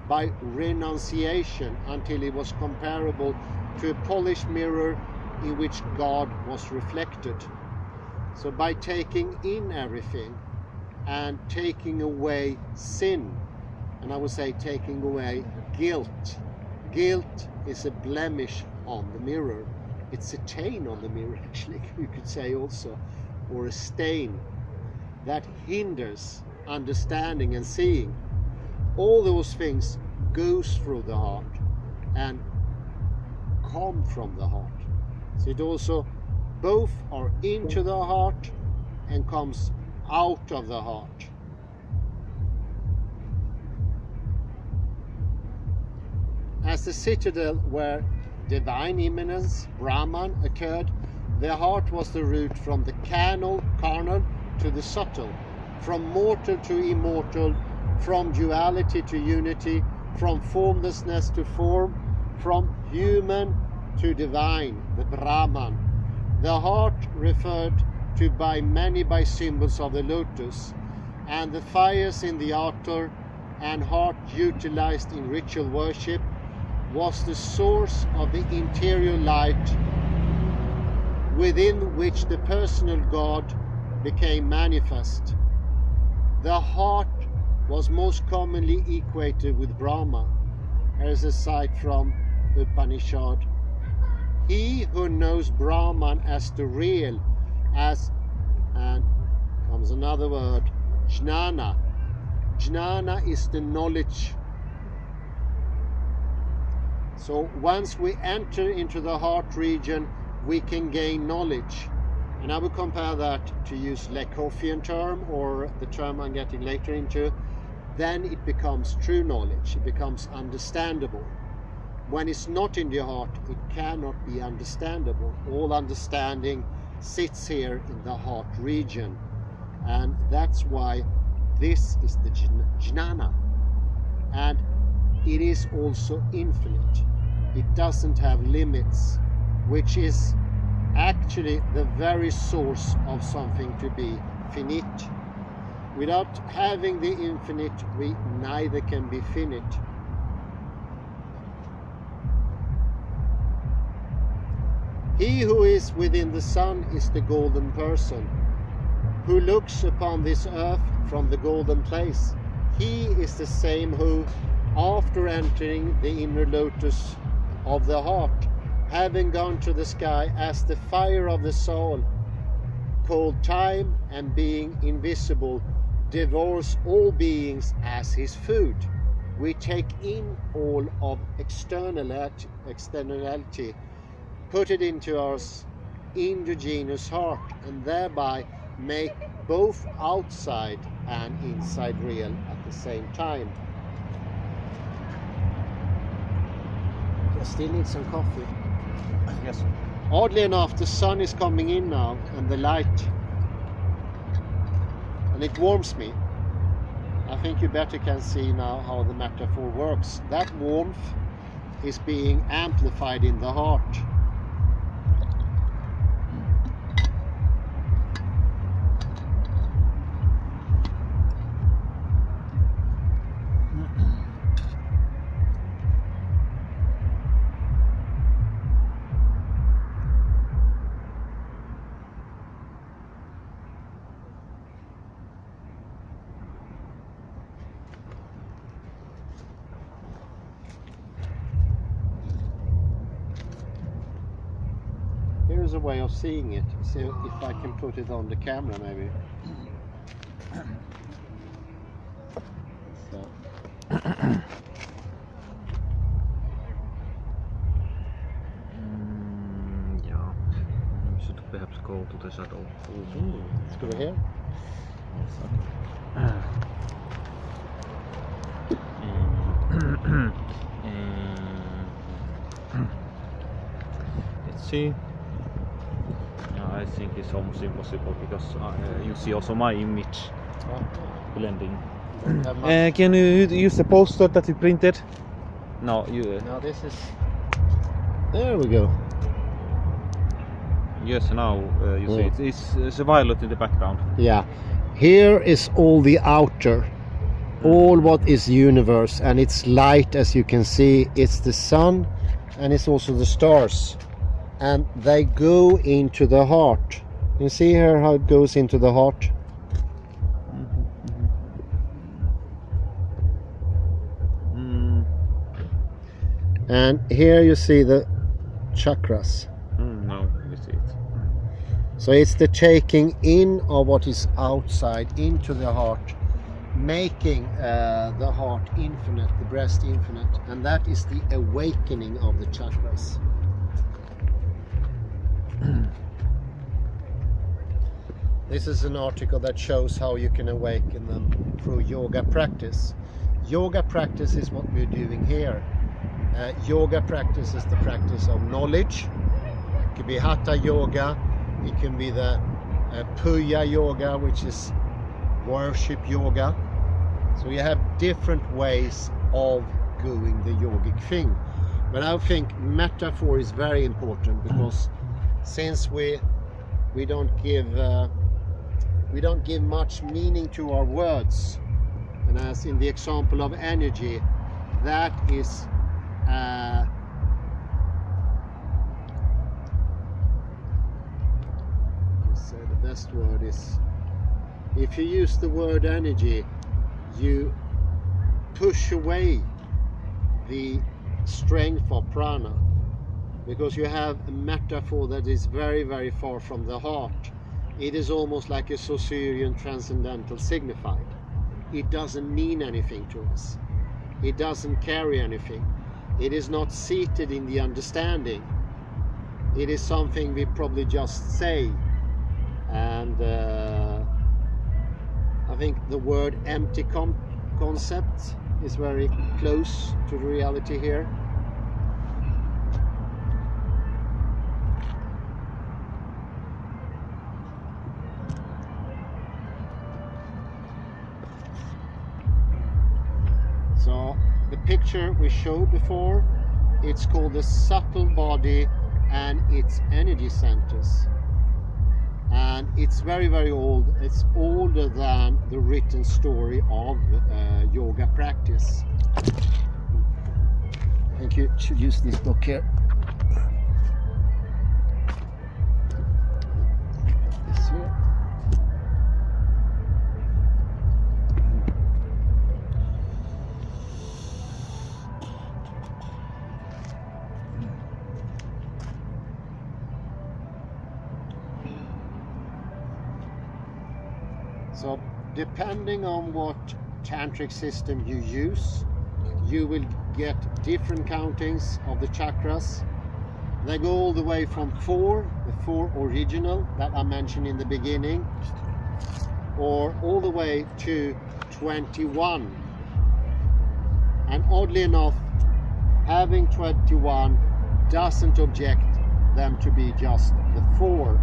S1: by renunciation until it was comparable to a polished mirror in which God was reflected. So by taking in everything and taking away sin, and I would say taking away guilt. Guilt is a blemish on the mirror. It's a stain on the mirror, actually, you could say also, or a stain that hinders understanding and seeing. All those things goes through the heart and come from the heart. So it also both are into the heart and comes out of the heart. As the citadel where divine immanence, Brahman, occurred, the heart was the route from the carnal to the subtle, from mortal to immortal, from duality to unity, from formlessness to form, from human to divine, the Brahman. The heart referred to by many by symbols of the lotus, and the fires in the altar and heart utilized in ritual worship was the source of the interior light within which the personal God became manifest. The heart was most commonly equated with Brahma. Here is a cite from Upanishad. He who knows Brahman as the real, as, and comes another word, jnana. Jnana is the knowledge. So once we enter into the heart region, we can gain knowledge. And I will compare that, to use Lekoffian term, or the term I'm getting later into, then it becomes true knowledge, it becomes understandable. When it's not in the heart, it cannot be understandable. All understanding sits here in the heart region. And that's why this is the jnana. And it is also infinite. It doesn't have limits, which is actually the very source of something to be finite. Without having the infinite, we neither can be finite. He who is within the sun is the golden person, who looks upon this earth from the golden place. He is the same who, after entering the inner lotus of the heart, having gone to the sky as the fire of the soul, called time and being invisible, devours all beings as his food. We take in all of externality, put it into our endogenous heart, and thereby make both outside and inside real at the same time. I still need some coffee.
S2: Yes.
S1: Oddly enough, the sun is coming in now, and the light, and it warms me. I think you better can see now how the metaphor works. That warmth is being amplified in the heart. Here's a way of seeing it. See if I can put it on the camera, maybe. So.
S2: Yeah, we should perhaps go to the shadow.
S1: Let's go here.
S2: Let's see. I think it's almost impossible because you see also my image blending. Can you use the poster that you printed? No, you.
S1: No, this is. There we go.
S2: Yes, now you see it's a violet in the background.
S1: Yeah, here is all the outer, all what is universe, and it's light, as you can see. It's the sun, and it's also the stars. And they go into the heart. You see here how it goes into the heart? And here you see the chakras.
S2: No, you see it.
S1: So it's the taking in of what is outside into the heart, making the heart infinite, the breast infinite. And that is the awakening of the chakras. This is an article that shows how you can awaken them through yoga practice. Yoga practice is what we're doing here. Yoga practice is the practice of knowledge. It could be hatha yoga, it can be the puya yoga, which is worship yoga. So you have different ways of doing the yogic thing. But I think metaphor is very important, because since we don't give much meaning to our words, and as in the example of energy, that is the best word is, if you use the word energy, you push away the strength of prana. because you have a metaphor that is very, very far from the heart. It is almost like a Saussurian transcendental signified. It doesn't mean anything to us. It doesn't carry anything. It is not seated in the understanding. It is something we probably just say. And I think the word empty concept is very close to the reality here. So the picture we showed before, it's called the subtle body and its energy centers. And it's very, very old. It's older than the written story of yoga practice. I think you should use this book here. This here. So depending on what tantric system you use, you will get different countings of the chakras. They go all the way from 4, the 4 original that I mentioned in the beginning, or all the way to 21. And oddly enough, having 21 doesn't object them to be just the 4.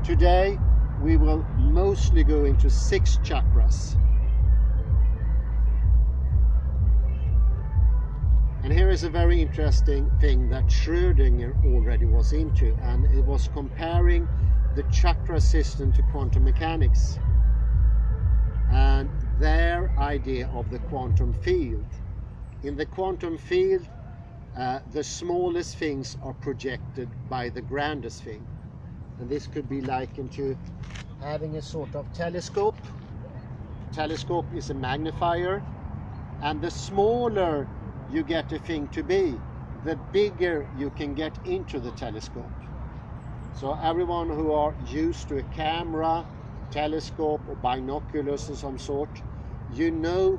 S1: Today we will mostly go into 6 chakras. And here is a very interesting thing that Schrödinger already was into, and it was comparing the chakra system to quantum mechanics and their idea of the quantum field. In the quantum field, the smallest things are projected by the grandest thing. And this could be likened to having a sort of telescope. Telescope is a magnifier, and the smaller you get a thing to be, the bigger you can get into the telescope. So everyone who are used to a camera, telescope or binoculars of some sort, you know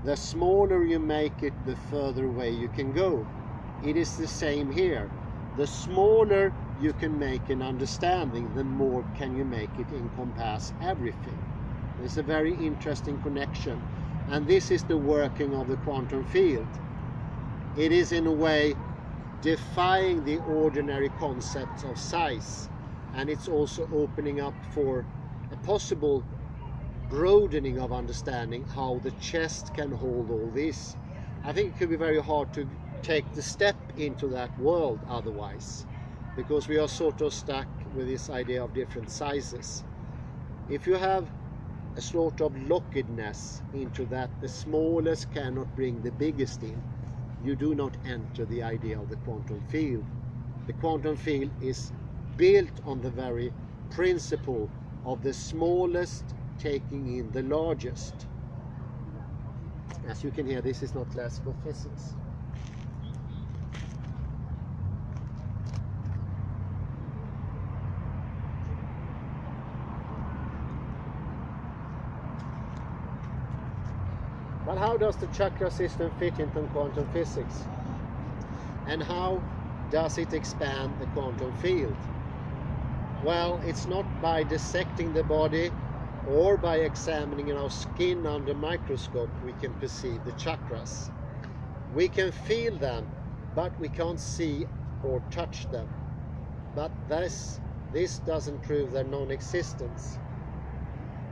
S1: the smaller you make it, the further away you can go. It is the same here. The smaller you can make an understanding, the more can you make it encompass everything. It's a very interesting connection, and this is the working of the quantum field. It is in a way defying the ordinary concepts of size, and it's also opening up for a possible broadening of understanding how the chest can hold all this. I think it could be very hard to take the step into that world otherwise, because we are sort of stuck with this idea of different sizes. If you have a sort of lockedness into that the smallest cannot bring the biggest in, you do not enter the idea of the quantum field. The quantum field is built on the very principle of the smallest taking in the largest. As you can hear, this is not classical physics. But how does the chakra system fit into quantum physics? And how does it expand the quantum field? Well, it's not by dissecting the body or by examining our skin under microscope we can perceive the chakras. We can feel them, but we can't see or touch them. But this doesn't prove their non-existence.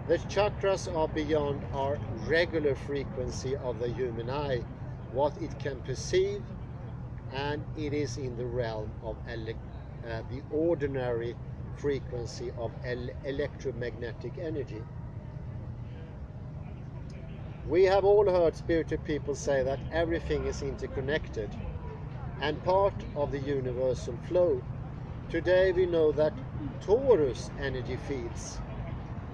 S1: The chakras are beyond our regular frequency of the human eye, what it can perceive, and it is in the realm of the ordinary frequency of electromagnetic energy. We have all heard spiritual people say that everything is interconnected and part of the universal flow. Today we know that Taurus energy fields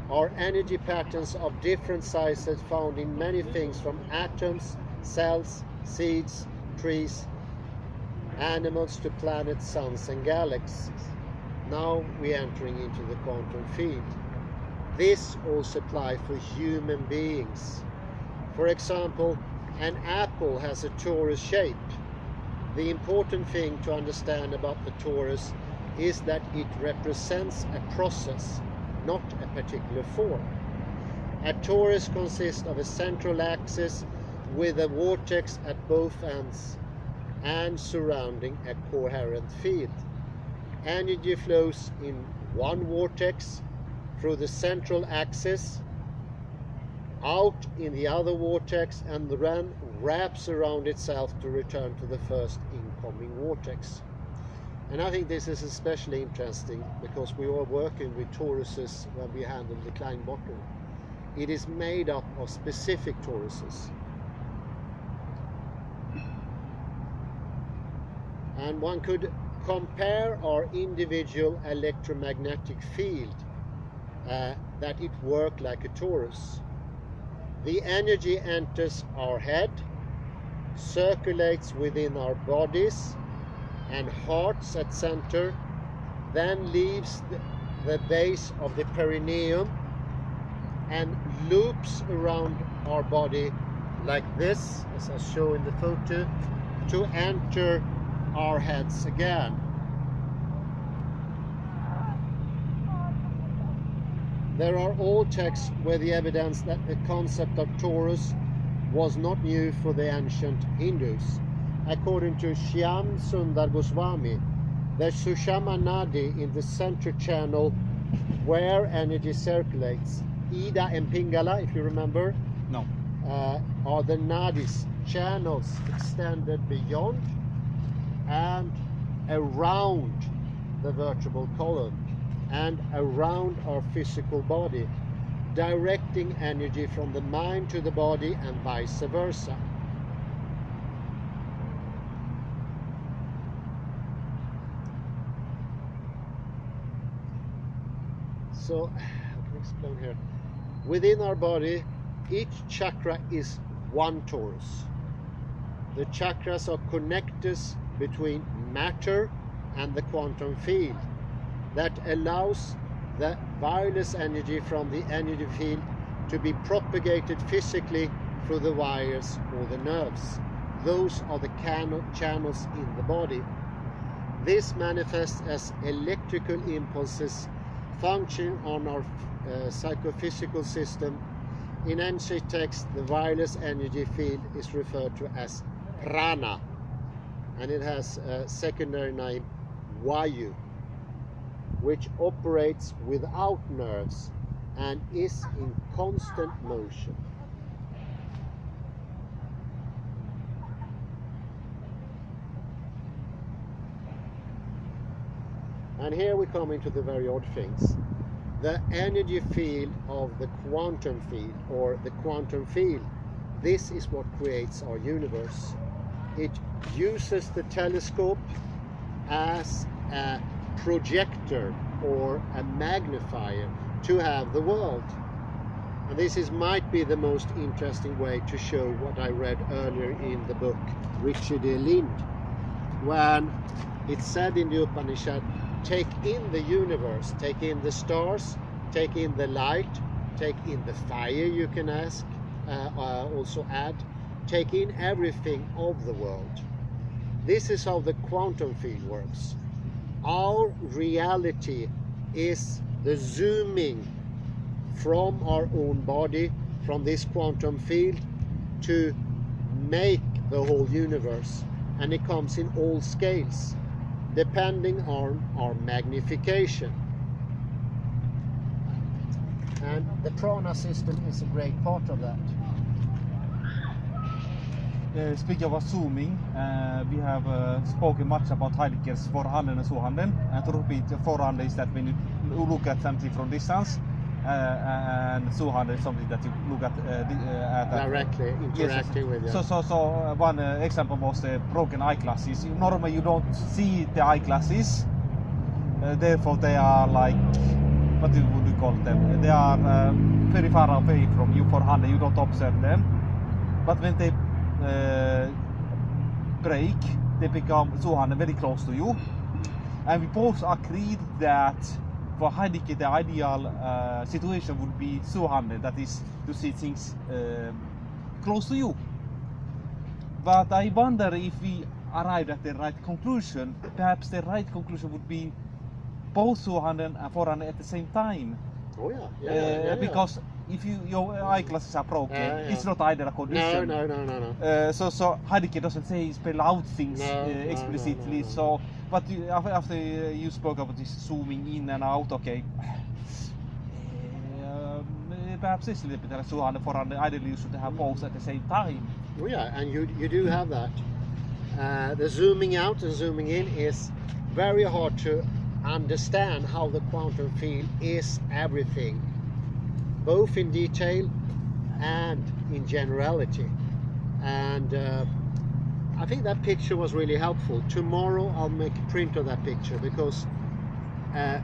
S1: are energy patterns of different sizes found in many things from atoms, cells, seeds, trees, animals to planets, suns and galaxies. Now we're entering into the quantum field. This also applies for human beings. For example, an apple has a torus shape. The important thing to understand about the torus is that it represents a process, not a particular form. A torus consists of a central axis with a vortex at both ends and surrounding a coherent field. Energy flows in one vortex through the central axis, out in the other vortex, and then wraps around itself to return to the first incoming vortex. And I think this is especially interesting because we are working with toruses when we handle the Klein bottle. It is made up of specific toruses. And one could compare our individual electromagnetic field, that it works like a torus. The energy enters our head, circulates within our bodies and hearts at center, then leaves the base of the perineum and loops around our body like this, as I show in the photo, to enter our heads again. There are all texts where the evidence that the concept of torus was not new for the ancient Hindus. According to Shyam Sundar Goswami, the Sushama Nadi in the center channel where energy circulates, Ida and Pingala, if you remember,
S2: No.
S1: are the nadis, channels extended beyond and around the vertebral column and around our physical body, directing energy from the mind to the body and vice versa. So, how can I explain here? Within our body, each chakra is one torus. The chakras are connectors between matter and the quantum field that allows the wireless energy from the energy field to be propagated physically through the wires or the nerves. Those are the channels in the body. This manifests as electrical impulses function on our psychophysical system. In ancient texts, the wireless energy field is referred to as prana, and it has a secondary name, vayu, which operates without nerves and is in constant motion. And here we come into the very odd things. The energy field of the quantum field, or the quantum field, this is what creates our universe. It uses the telescope as a projector or a magnifier to have the world. And this might be the most interesting way to show what I read earlier in the book Richard de Lind, when it said in the Upanishad, take in the universe, take in the stars, take in the light, take in the fire, you can also add, take in everything of the world. This is how the quantum field works. Our reality is the zooming from our own body, from this quantum field, to make the whole universe. And it comes in all scales, depending on our magnification. And the prana system is a great part of that.
S2: Speaking of zooming, we have spoken much about Heidegger's forehand and sohand. And to repeat, forehand is that when you look at something from distance, and sohand is something that you look at
S1: directly interacting with you.
S2: So one example was the broken eyeglasses. Normally you don't see the eyeglasses, therefore they are like, what would you call them? They are very far away from you forehand, you don't observe them. But when they break, they become Suhanda very close to you. And we both agreed that for Heidegger the ideal situation would be Suhanda, that is to see things close to you. But I wonder if we arrived at the right conclusion. Perhaps the right conclusion would be both Suhanda and Forehanda at the same time.
S1: Oh yeah.
S2: Because if your eyeglasses are broken, it's not either a condition.
S1: No.
S2: So Heidegger doesn't say spell out things explicitly.
S1: No.
S2: So, but after you spoke about this zooming in and out, okay. Perhaps it's a little bit like Suhanda, Forehanda. Ideally, you should have both at the same time.
S1: Oh yeah, and you do have that. The zooming out and zooming in is very hard to understand how the quantum field is everything, both in detail and in generality. And I think that picture was really helpful. Tomorrow I'll make a print of that picture, because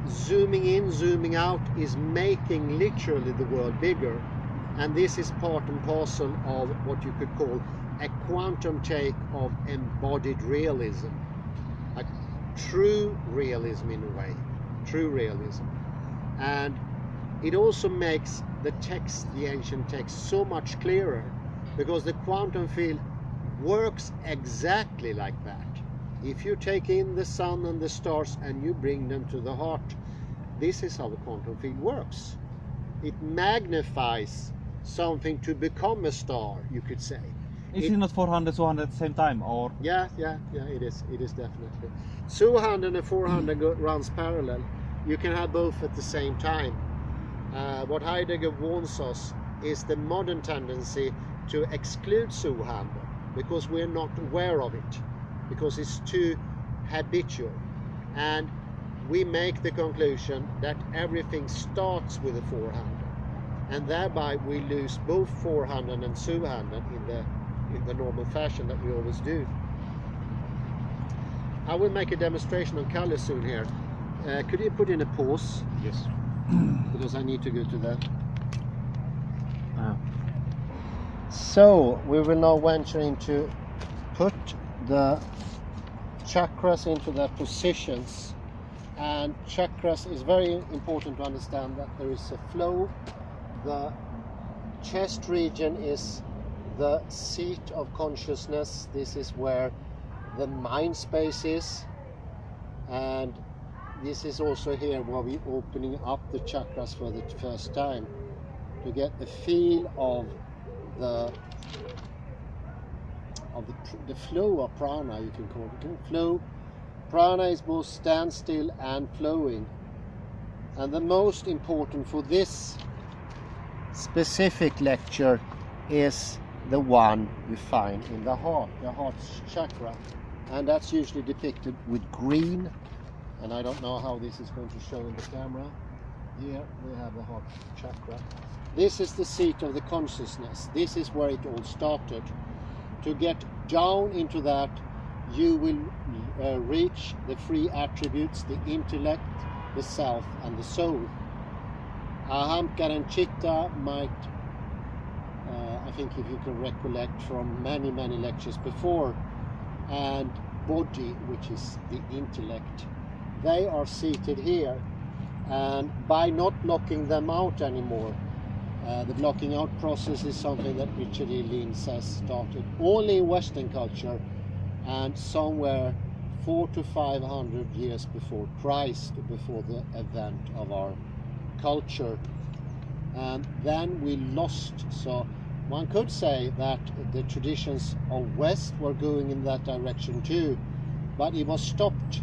S1: zooming in, zooming out is making literally the world bigger, and this is part and parcel of what you could call a quantum take of embodied realism, a true realism in a way, true realism. And it also makes the text, the ancient text, so much clearer, because the quantum field works exactly like that. If you take in the sun and the stars and you bring them to the heart, this is how the quantum field works. It magnifies something to become a star, you could say.
S2: Is it not 400, 200 at the same time, or?
S1: Yeah, it is definitely. 200 and 400 runs parallel. You can have both at the same time. What Heidegger warns us is the modern tendency to exclude 200 because we're not aware of it, because it's too habitual. And we make the conclusion that everything starts with a 400, and thereby we lose both 400 and 200 in the normal fashion that we always do. I will make a demonstration on color soon here. Could you put in a pause?
S2: Yes.
S1: Because I need to go to that. So we will now venture into put the chakras into their positions. And chakras is very important to understand that there is a flow. The chest region is the seat of consciousness. This is where the mind space is, and this is also here where we're opening up the chakras for the first time to get the feel of the flow of prana, you can call it. Flow prana is both standstill and flowing, and the most important for this specific lecture is the one you find in the heart chakra, and that's usually depicted with green, and I don't know how this is going to show in the camera. Here we have the heart chakra. This is the seat of the consciousness. This is where it all started. To get down into that, you will reach the three attributes: the intellect, the self, and the soul. Ahamkara and Chitta might, I think if you can recollect from many lectures before, and body, which is the intellect, they are seated here. And by not blocking them out anymore, the blocking out process is something that Richard E. Lynn says started only in Western culture, and somewhere 400 to 500 years before Christ, before the event of our culture. And then we lost. So one could say that the traditions of West were going in that direction too, but it was stopped,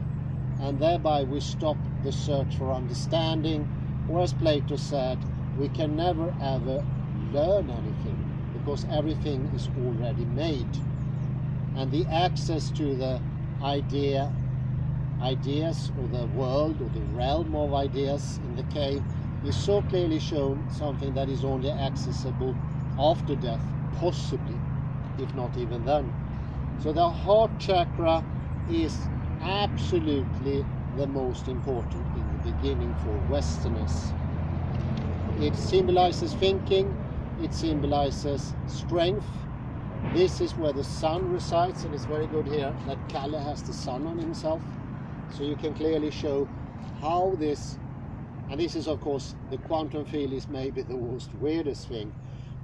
S1: and thereby we stopped the search for understanding, or as Plato said, we can never ever learn anything because everything is already made. And the access to the ideas or the world or the realm of ideas in the cave is so clearly shown, something that is only accessible after death, possibly, if not even then. So the heart chakra is absolutely the most important in the beginning for Westerners. It symbolizes thinking, it symbolizes strength, This is where the sun resides, and it's very good here that Kalle has the sun on himself. So you can clearly show how this, and this is of course, the quantum field is maybe the most weirdest thing,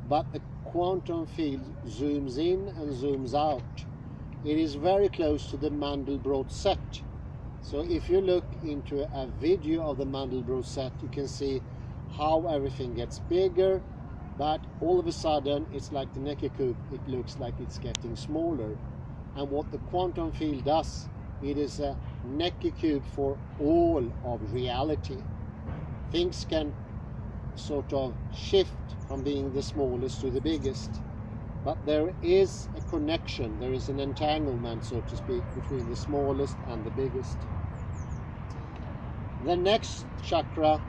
S1: but the quantum field zooms in and zooms out. It is very close to the Mandelbrot set. So if you look into a video of the Mandelbrot set, you can see how everything gets bigger, but all of a sudden it's like the Naicker cube, it looks like it's getting smaller. And what the quantum field does, it is a Naicker cube for all of reality. Things can sort of shift from being the smallest to the biggest, but there is a connection, there is an entanglement, so to speak, between the smallest and the biggest. The next chakra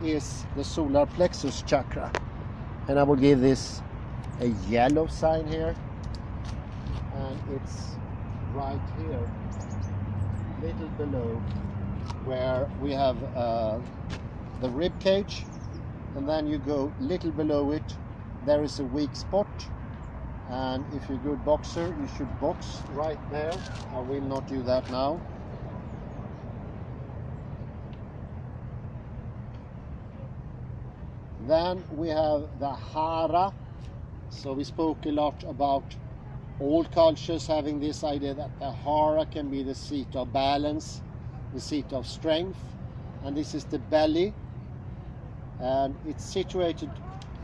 S1: is the solar plexus chakra, and I will give this a yellow sign here, and it's right here, little below where we have the rib cage, and then you go little below it, there is a weak spot, and if you're a good boxer you should box right there. I will not do that now. Then we have the hara. So we spoke a lot about all cultures having this idea that the hara can be the seat of balance, the seat of strength, and this is the belly, and it's situated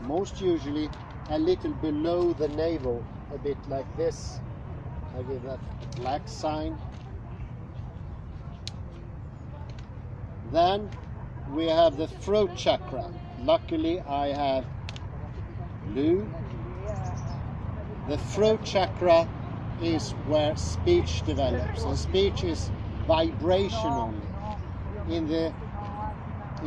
S1: most usually a little below the navel, a bit like this. I give that black sign. Then we have the throat chakra. Luckily I have blue. The throat chakra is where speech develops, and speech is vibration only. In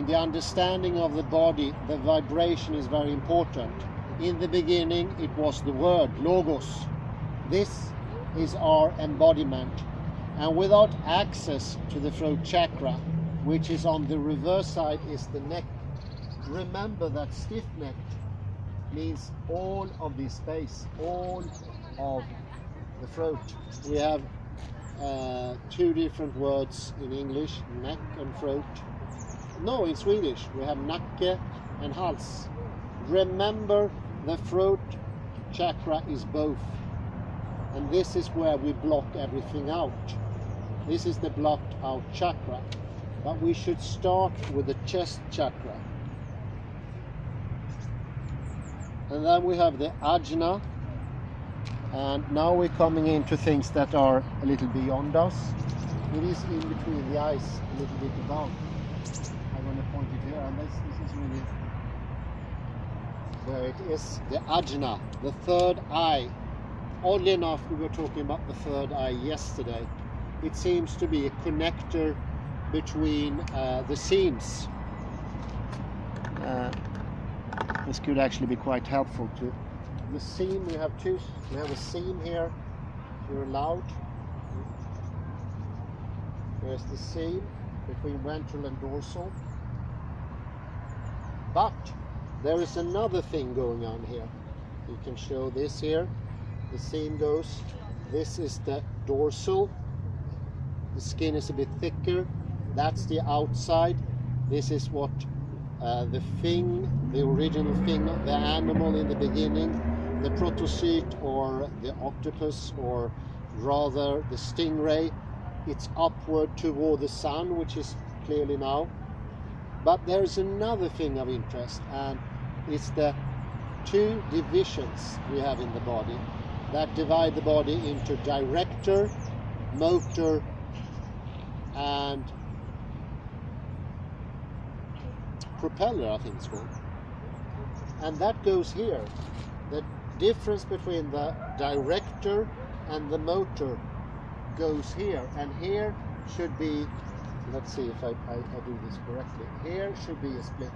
S1: the understanding of the body, the vibration is very important. In the beginning it was the word, logos. This is our embodiment, and without access to the throat chakra, which is on the reverse side, is the neck. Remember that stiff neck means all of this space, all of the throat. We have two different words in English, neck and throat. No, in Swedish we have nacke and hals. Remember, the throat chakra is both, and this is where we block everything out. This is the blocked out chakra, but we should start with the chest chakra. And then we have the ajna, and now we're coming into things that are a little beyond us. It is in between the eyes, a little bit above. I'm going to point it here, and this is really where it is, the ajna, the third eye. Oddly enough, we were talking about the third eye yesterday. It seems to be a connector between the seams. This could actually be quite helpful to the seam. We have two. We have a seam here, if you're allowed. There's the seam between ventral and dorsal. But there is another thing going on here. You can show this here. The seam goes. This is the dorsal. The skin is a bit thicker. That's the outside. This is what the thing, the original thing, the animal in the beginning, the protozoite or the octopus, or rather the stingray, it's upward toward the sun, which is clearly now. But there's another thing of interest, and it's the two divisions we have in the body that divide the body into director, motor, and propeller, I think it's called. And that goes here. The difference between the director and the motor goes here, and here should be, let's see if I do this correctly, here should be a split.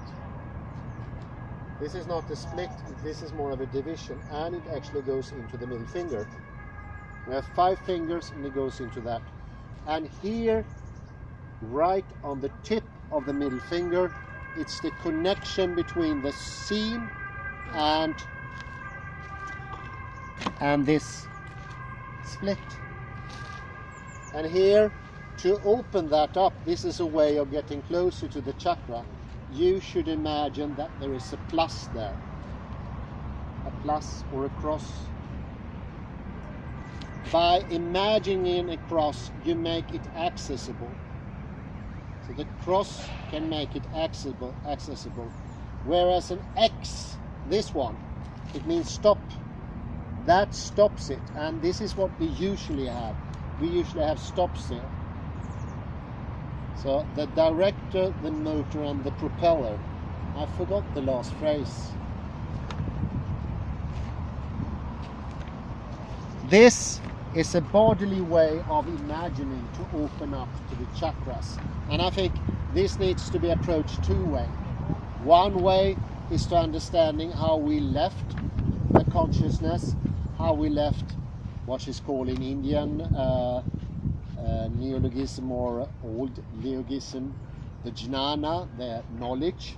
S1: This is not a split, this is more of a division, and it actually goes into the middle finger. We have 5 fingers and it goes into that. And here, right on the tip of the middle finger, it's the connection between the seam and and this split. And here, to open that up, this is a way of getting closer to the chakra. You should imagine that there is a plus there, a plus or a cross. By imagining a cross, you make it accessible. So the cross can make it accessible. Whereas an X, this one, it means stop. That stops it, and this is what we usually have. We usually have stops here. So the director, the motor, and the propeller. I forgot the last phrase. This is a bodily way of imagining to open up to the chakras. And I think this needs to be approached two ways. One way is to understanding how we left the consciousness, how we left what is called in Indian neologism or old neologism, the jnana, the knowledge,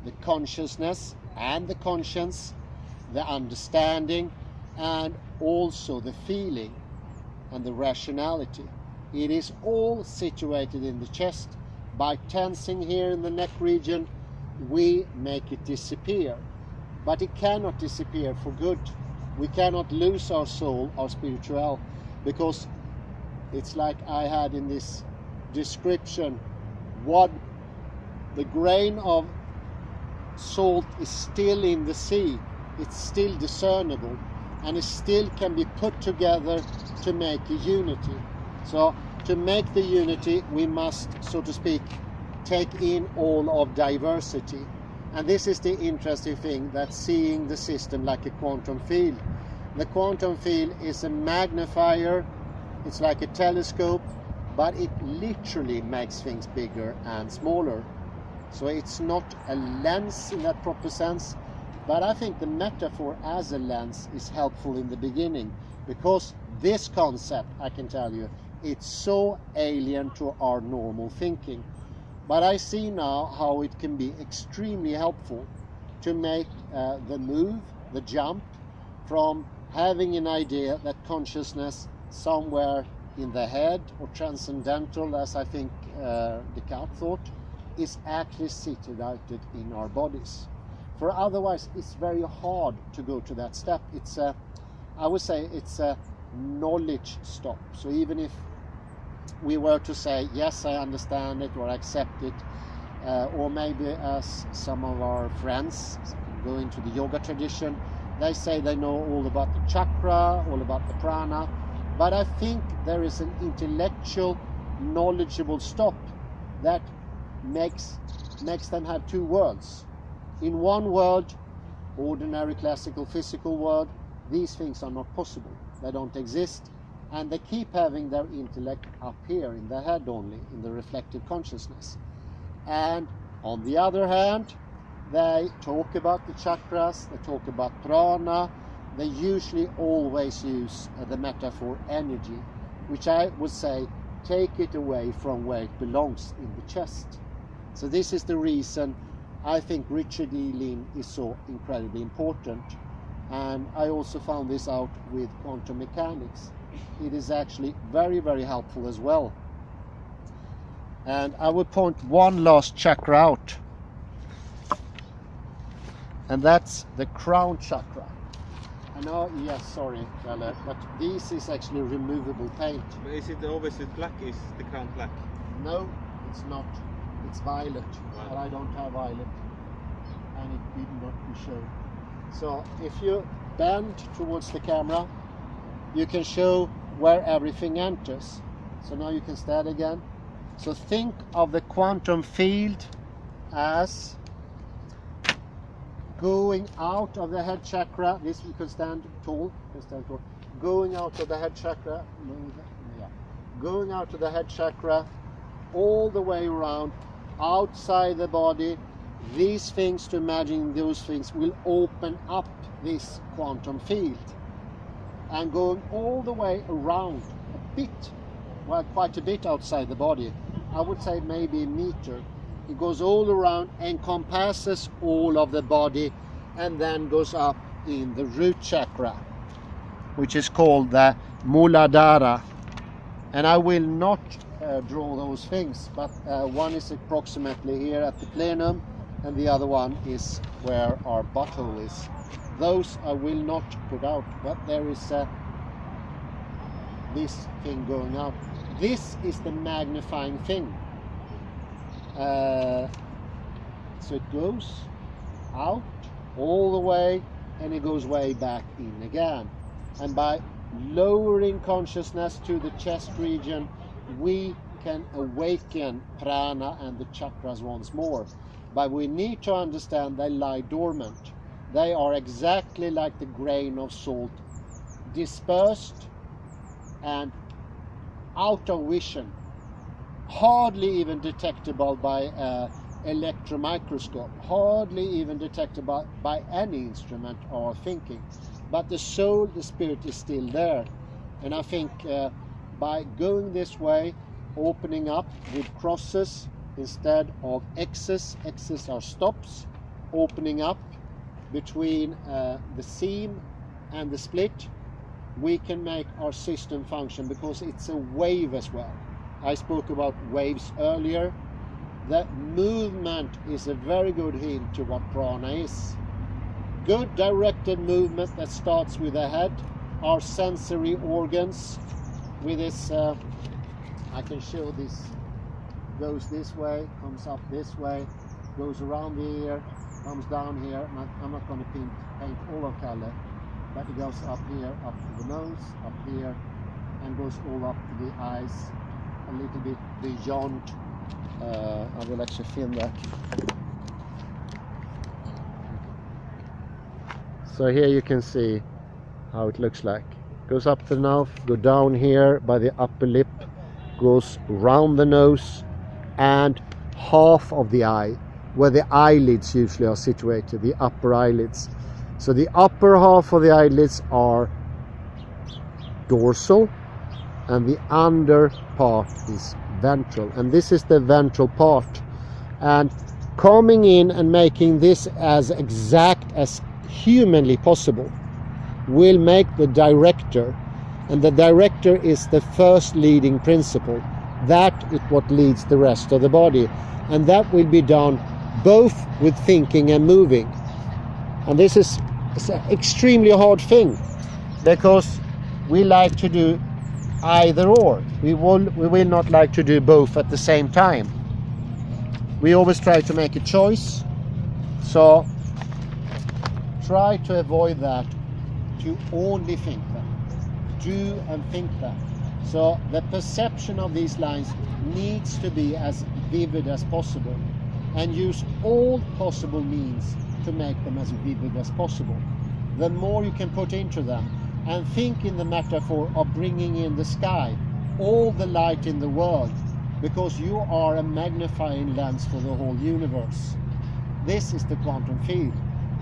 S1: the consciousness and the conscience, the understanding, and also the feeling and the rationality. It is all situated in the chest. By tensing here in the neck region, we make it disappear. But it cannot disappear for good. We cannot lose our soul, our spiritual, because it's like I had in this description, what the grain of salt is still in the sea, it's still discernible, and it still can be put together to make a unity. So to make the unity, we must, so to speak, take in all of diversity. And this is the interesting thing, that seeing the system like a quantum field. The quantum field is a magnifier, it's like a telescope, but it literally makes things bigger and smaller. So it's not a lens in that proper sense, but I think the metaphor as a lens is helpful in the beginning, because this concept, I can tell you, it's so alien to our normal thinking. But I see now how it can be extremely helpful to make the move, the jump, from having an idea that consciousness somewhere in the head, or transcendental, as I think Descartes thought, is actually situated in our bodies. For otherwise, it's very hard to go to that step. It's a, I would say, it's a knowledge stop. So even if we were to say, yes, I understand it or accept it, or maybe as some of our friends go into the yoga tradition, they say they know all about the chakra, all about the prana, but I think there is an intellectual, knowledgeable stop that makes them have two worlds. In one world, ordinary classical physical world, these things are not possible. They don't exist, and they keep having their intellect up here in the head only, in the reflective consciousness. And on the other hand, they talk about the chakras, they talk about prana, they usually always use the metaphor energy, which I would say take it away from where it belongs, in the chest. So this is the reason I think Richard E. Lynn is so incredibly important. And I also found this out with quantum mechanics. It is actually very, very helpful as well. And I would point one last chakra out. And that's the crown chakra. I know, yes, sorry, Kalle, but this is actually removable paint.
S2: But is it always black? Is the crown black?
S1: No, it's not. It's violet, but I don't have violet, and it did not be shown. So if you bend towards the camera, you can show where everything enters. So now you can stand again. So think of the quantum field as going out of the head chakra. This you can stand tall. Going out of the head chakra. Going out of the head chakra, all the way around, outside the body. These things, to imagine those things, will open up this quantum field, and going all the way around a bit, well, quite a bit outside the body. I would say maybe a meter. It goes all around, encompasses all of the body, and then goes up in the root chakra. which is called the Muladhara. And I will not draw those things, but one is approximately here at the plenum, and the other one is where our butthole is. Those I will not put out, but there is this thing going out. This is the magnifying thing. So it goes out all the way, and it goes way back in again. And by lowering consciousness to the chest region, we can awaken prana and the chakras once more. But we need to understand they lie dormant. They are exactly like the grain of salt, dispersed and out of vision, hardly even detectable by electron microscope, hardly even detectable by any instrument or thinking. But the soul, the spirit is still there. And I think by going this way, opening up with crosses instead of X's, X's are stops, opening up between the seam and the split, we can make our system function, because it's a wave as well. I spoke about waves earlier. The movement is a very good hint to what prana is. Good directed movement that starts with the head, our sensory organs, with this, I can show this, goes this way, comes up this way, goes around the ear, comes down here. I'm not going to paint all of color, but it goes up here, up to the nose, up here, and goes all up to the eyes, a little bit beyond. I will actually film that. So here you can see how it looks like. Goes up the mouth, go down here by the upper lip, goes round the nose and half of the eye, where the eyelids usually are situated, the upper eyelids. So the upper half of the eyelids are dorsal and the under part is ventral, and this is the ventral part. And coming in and making this as exact as humanly possible will make the director, and the director is the first leading principle. That is what leads the rest of the body, and that will be done both with thinking and moving. And this is an extremely hard thing, because we like to do either or. We will not like to do both at the same time. We always try to make a choice. So try to avoid that, to only think that. Do and think that. So the perception of these lines needs to be as vivid as possible, and use all possible means to make them as vivid as possible. The more you can put into them, and think in the metaphor of bringing in the sky, all the light in the world, because you are a magnifying lens for the whole universe. This is the quantum field.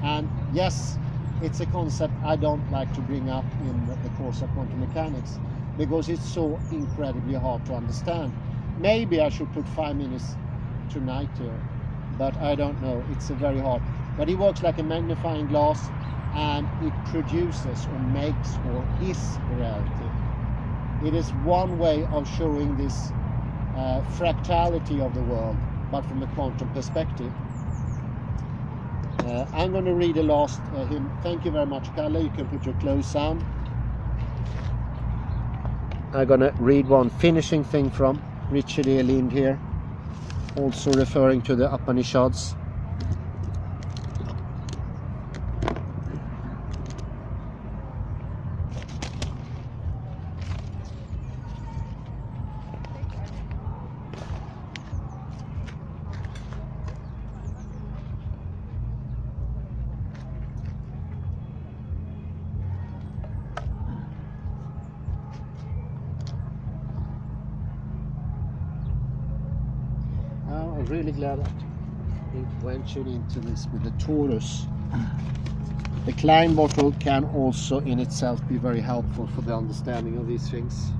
S1: And yes, it's a concept I don't like to bring up in the course of quantum mechanics, because it's so incredibly hard to understand. Maybe I should put 5 minutes tonight here, but I don't know. It's very hard. But it works like a magnifying glass, and it produces or makes or is reality. It is one way of showing this fractality of the world, but from a quantum perspective. I'm going to read the last hymn. Thank you very much, Kalle. You can put your clothes on. I'm going to read one finishing thing from Richard E. Lind here, also referring to the Upanishads. I'm really glad that we ventured into this with the Taurus. The Klein bottle can also in itself be very helpful for the understanding of these things.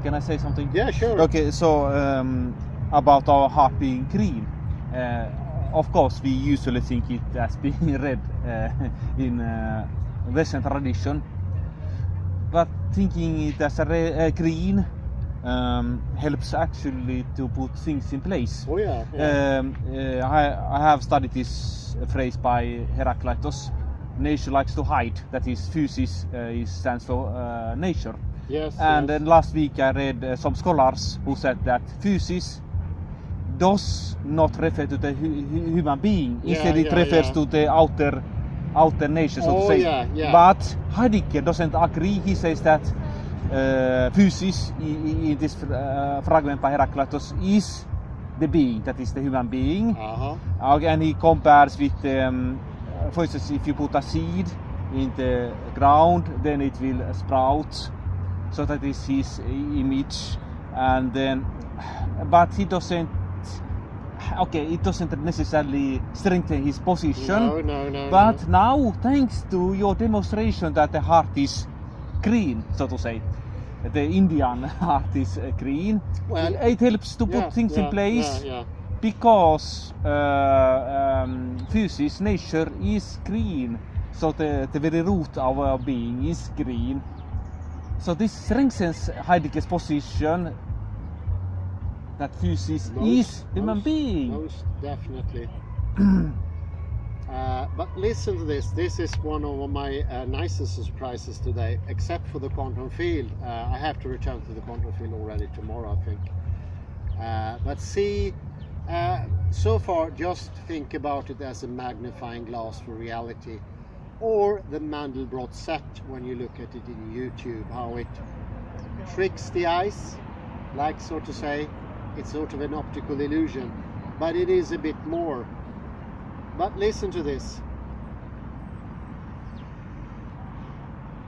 S2: Can I say something?
S1: Yeah, sure.
S2: Okay, so about our heart being green. Of course, we usually think it as being red in Western tradition, but thinking it as a green helps actually to put things in place.
S1: Oh yeah. Yeah.
S2: I have studied this phrase by Heraclitus. Nature likes to hide. That is, physis stands for nature.
S1: Yes.
S2: And
S1: yes.
S2: then last week I read some scholars who said that physis does not refer to the human being. Instead, it refers to the outer nature, so to say.
S1: Yeah.
S2: But Heidegger doesn't agree. He says that physis in this fragment by Heraclitus is the being, that is the human being. And he compares with, for instance, if you put a seed in the ground, then it will sprout. So that is his image, and then, but he doesn't. Okay, it doesn't necessarily strengthen his position.
S1: No.
S2: But now, thanks to your demonstration that the heart is green, so to say, the Indian heart is green. Well, it helps to put things in place because physis, nature, is green. So the very root of our being is green. So this strengthens Heidegger's position that physis is human being.
S1: Most definitely. But listen to this. This is one of my nicest surprises today, except for the quantum field. I have to return to the quantum field already tomorrow, I think. But see, so far, just think about it as a magnifying glass for reality. Or the Mandelbrot set, when you look at it in YouTube, how it tricks the eyes, like, so to say, it's sort of an optical illusion, but it is a bit more. But listen to this.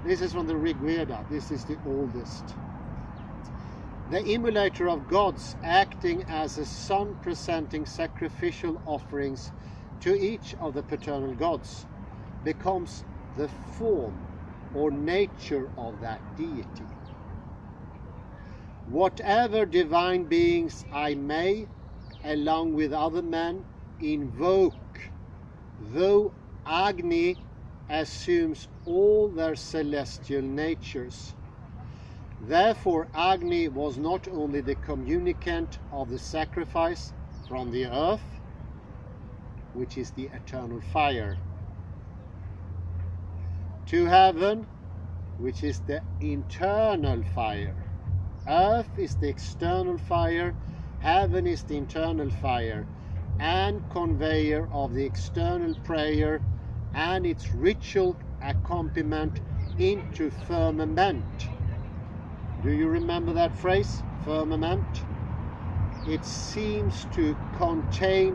S1: This is from the Rig Veda. This is the oldest. The emulator of gods, acting as a sun, presenting sacrificial offerings to each of the paternal gods, becomes the form or nature of that deity. Whatever divine beings I may, along with other men, invoke, though Agni assumes all their celestial natures. Therefore Agni was not only the communicant of the sacrifice from the earth, which is the eternal fire, to heaven, which is the internal fire. Earth is the external fire, heaven is the internal fire, and conveyor of the external prayer and its ritual accompaniment into firmament. Do you remember that phrase, firmament? It seems to contain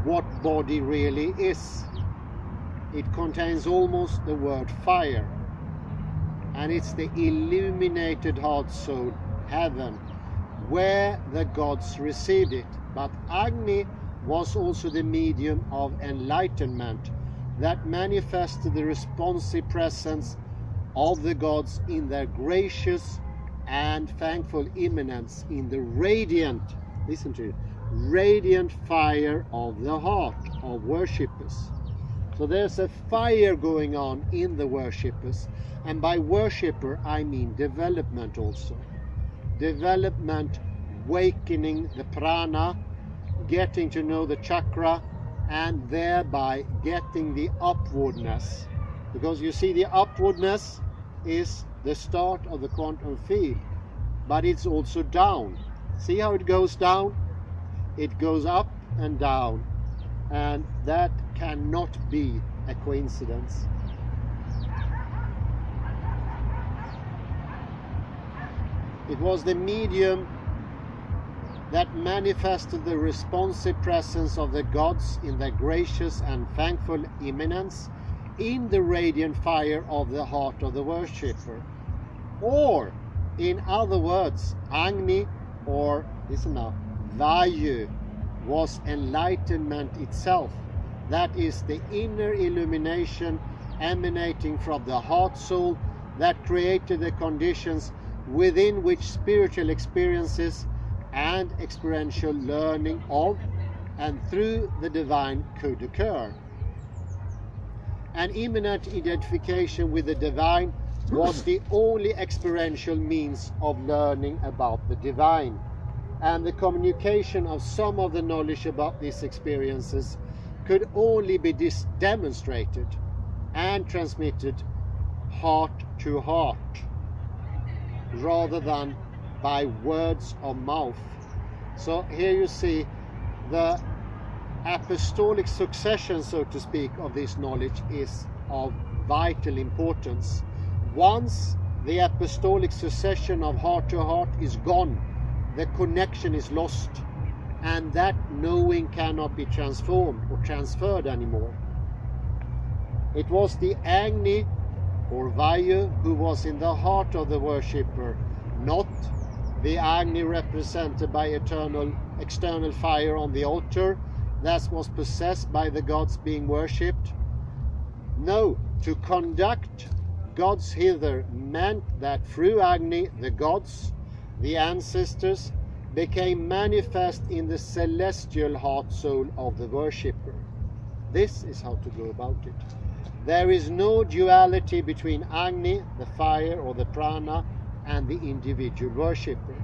S1: what body really is. It contains almost the word fire, and it's the illuminated heart soul, heaven, where the gods received it. But Agni was also the medium of enlightenment that manifested the responsive presence of the gods in their gracious and thankful immanence in the radiant, listen to it, radiant fire of the heart of worshippers. So there's a fire going on in the worshippers, and by worshipper I mean development also. Development, awakening the prana, getting to know the chakra, and thereby getting the upwardness. Because you see, the upwardness is the start of the quantum field, but it's also down. See how it goes down? It goes up and down, and that cannot be a coincidence. It was the medium that manifested the responsive presence of the gods in their gracious and thankful immanence in the radiant fire of the heart of the worshipper. Or, in other words, Agni, or listen now, Vayu, was enlightenment itself. That is the inner illumination emanating from the heart soul that created the conditions within which spiritual experiences and experiential learning of and through the divine could occur. An imminent identification with the divine was the only experiential means of learning about the divine, and the communication of some of the knowledge about these experiences could only be demonstrated and transmitted heart to heart, rather than by words of mouth. So here you see the apostolic succession, so to speak, of this knowledge is of vital importance. Once the apostolic succession of heart to heart is gone, the connection is lost, and that knowing cannot be transformed or transferred anymore. It was the Agni or Vayu who was in the heart of the worshipper, not the Agni represented by external fire on the altar that was possessed by the gods being worshipped. No, to conduct gods hither meant that through Agni the gods, the ancestors, became manifest in the celestial heart soul of the worshipper. This is how to go about it. There is no duality between Agni, the fire or the prana, and the individual worshipper.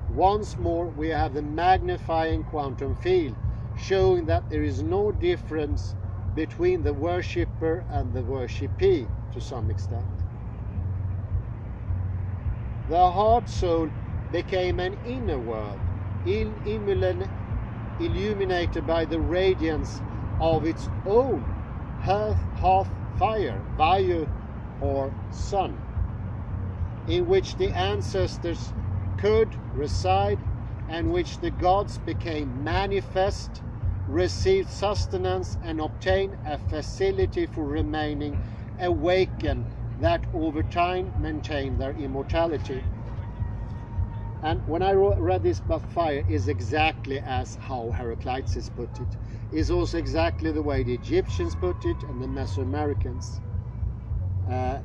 S1: Once more we have the magnifying quantum field, showing that there is no difference between the worshipper and the worshipee to some extent. The heart soul became an inner world, illuminated by the radiance of its own half fire, Vayu or sun, in which the ancestors could reside, and which the gods became manifest, received sustenance, and obtained a facility for remaining awakened that over time maintained their immortality. And when I read this about fire, is exactly as how Heraclitus put it. Is also exactly the way the Egyptians put it and the Mesoamericans.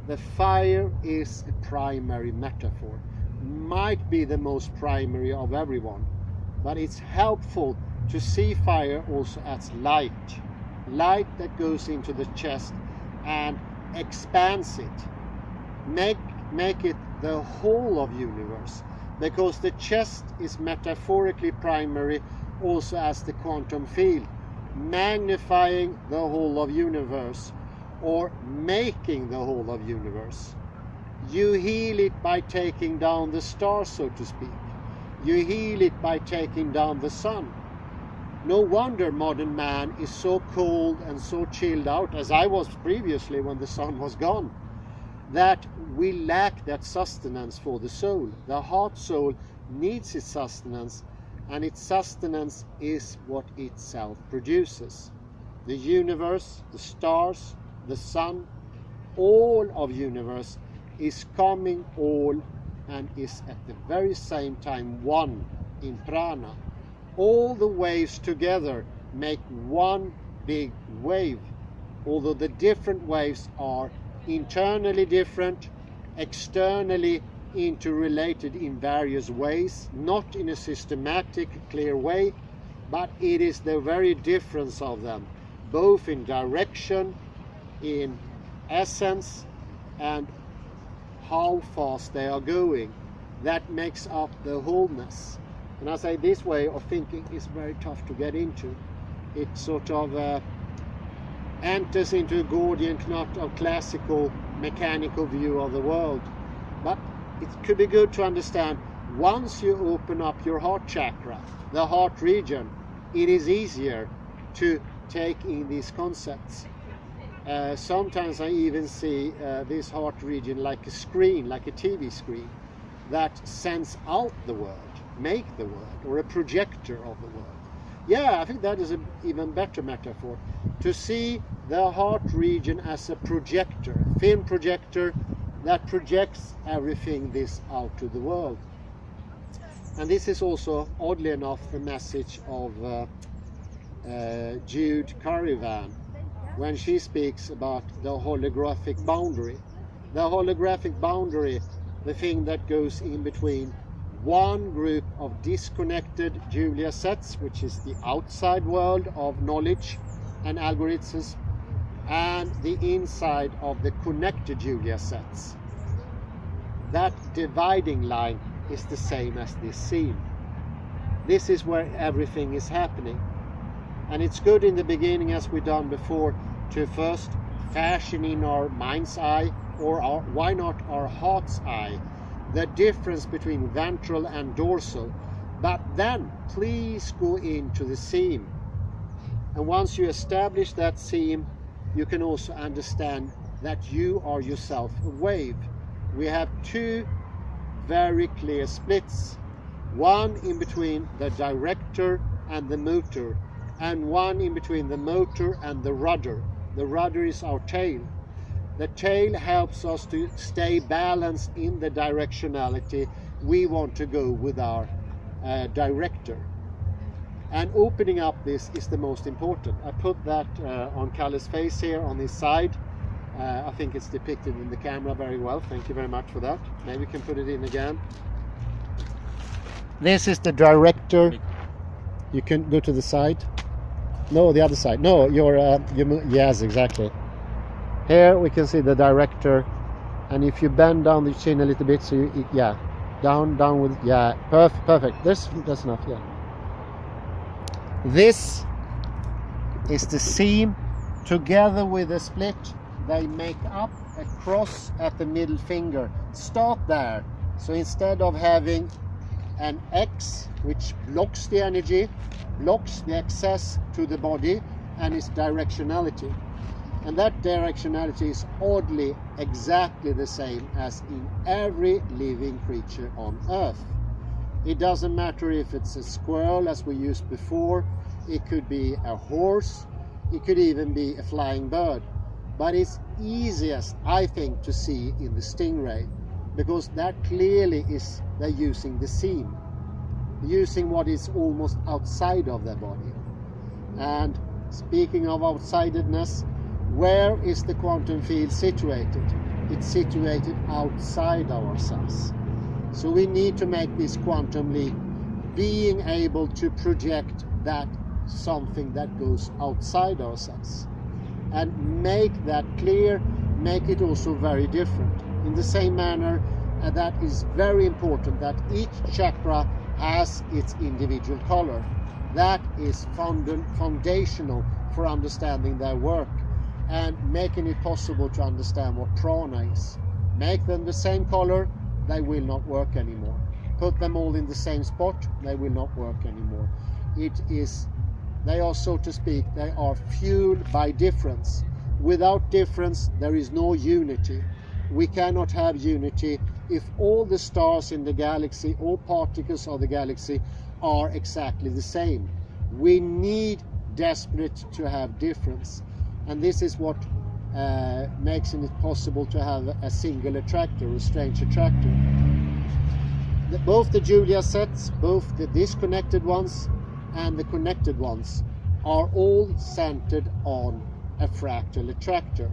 S1: The fire is a primary metaphor. Might be the most primary of everyone, but it's helpful to see fire also as light that goes into the chest and expands it, make it the whole of universe, because the chest is metaphorically primary also as the quantum field, magnifying the whole of universe or making the whole of universe. You heal it by taking down the stars, so to speak. You heal it by taking down the sun. No wonder modern man is so cold and so chilled out, as I was previously when the sun was gone, that we lack that sustenance for the soul. The heart soul needs its sustenance, and its sustenance is what itself produces. The universe, the stars, the sun, all of universe is coming all and is at the very same time one in prana. All the waves together make one big wave, although the different waves are internally different, externally interrelated in various ways, not in a systematic, clear way, but it is the very difference of them, both in direction, in essence, and how fast they are going, that makes up the wholeness. And I say this way of thinking is very tough to get into. It sort of enters into a Gordian knot of classical mechanical view of the world. But it could be good to understand, once you open up your heart chakra, the heart region, it is easier to take in these concepts. Sometimes I even see this heart region like a screen, like a TV screen, that sends out the world, make the world, or a projector of the world. Yeah, I think that is an even better metaphor. To see the heart region as a projector, a film projector that projects everything this out to the world. And this is also, oddly enough, the message of Jude Caravan, when she speaks about the holographic boundary. The holographic boundary the thing that goes in between one group of disconnected Julia sets, which is the outside world of knowledge and algorithms, and the inside of the connected Julia sets. That dividing line is the same as this seam. This is where everything is happening. And it's good in the beginning, as we've done before, to first fashion in our mind's eye, or why not our heart's eye, the difference between ventral and dorsal. But then please go into the seam. And once you establish that seam, you can also understand that you are yourself a wave. We have two very clear splits. One in between the director and the motor, and one in between the motor and the rudder. The rudder is our tail. The tail helps us to stay balanced in the directionality we want to go with our director. And opening up this is the most important. I put that on Kalle's face here on his side. I think it's depicted in the camera very well. Thank you very much for that. Maybe we can put it in again. This is the director. You can go to the side. No, the other side. No, yes, exactly. Here we can see the director, and if you bend down the chin a little bit, so you, yeah, down with, yeah, perfect. That's enough. Yeah. This is the seam. Together with the split, they make up a cross at the middle finger. Start there. So instead of having an X which blocks the energy, blocks the access to the body and its directionality. And that directionality is oddly exactly the same as in every living creature on Earth. It doesn't matter if it's a squirrel, as we used before, it could be a horse, it could even be a flying bird. But it's easiest, I think, to see in the stingray, because that clearly is they're using the seam, using what is almost outside of their body. And speaking of outsidedness, where is the quantum field situated? It's situated outside ourselves. So we need to make this quantum leap, being able to project that something that goes outside ourselves. And make that clear, make it also very different. In the same manner, that is very important that each chakra has its individual color. That is foundational for understanding their work and making it possible to understand what prana is. Make them the same color, they will not work anymore. Put them all in the same spot, they will not work anymore. They are, so to speak, they are fueled by difference. Without difference, there is no unity. We cannot have unity if all the stars in the galaxy, all particles of the galaxy are exactly the same. We need desperate to have difference. And this is what makes it possible to have a single attractor, a strange attractor. Both the Julia sets, both the disconnected ones and the connected ones, are all centered on a fractal attractor.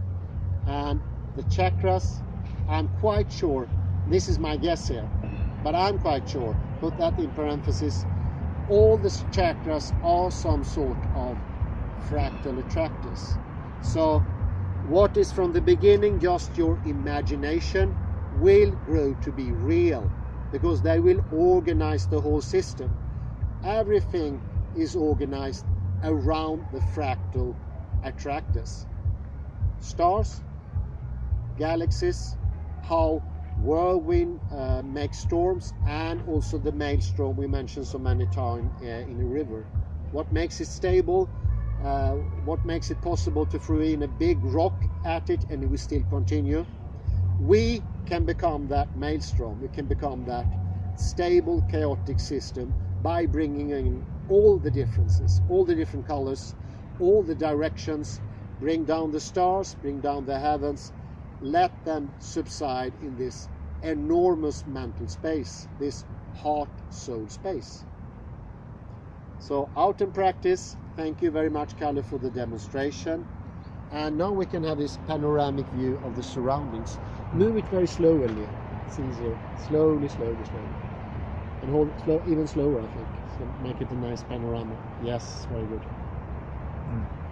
S1: And the chakras, I'm quite sure, this is my guess here, but I'm quite sure, put that in parentheses, all the chakras are some sort of fractal attractors. So what is from the beginning just your imagination will grow to be real, because they will organize the whole system. Everything is organized around the fractal attractors. Stars, galaxies, how whirlwind makes storms, and also the maelstrom we mentioned so many times in a river. What makes it stable? What makes it possible to throw in a big rock at it and it will still continue? We can become that maelstrom. We can become that stable, chaotic system by bringing in all the differences, all the different colors, all the directions, bring down the stars, bring down the heavens, let them subside in this enormous mental space, this heart-soul space. So out and practice. Thank you very much, Kalle, for the demonstration. And now we can have this panoramic view of the surroundings. Move it very slowly. It's easier. Slowly, slowly, slowly. And hold slow, even slower, I think. So make it a nice panorama. Yes, very good.
S2: Mm.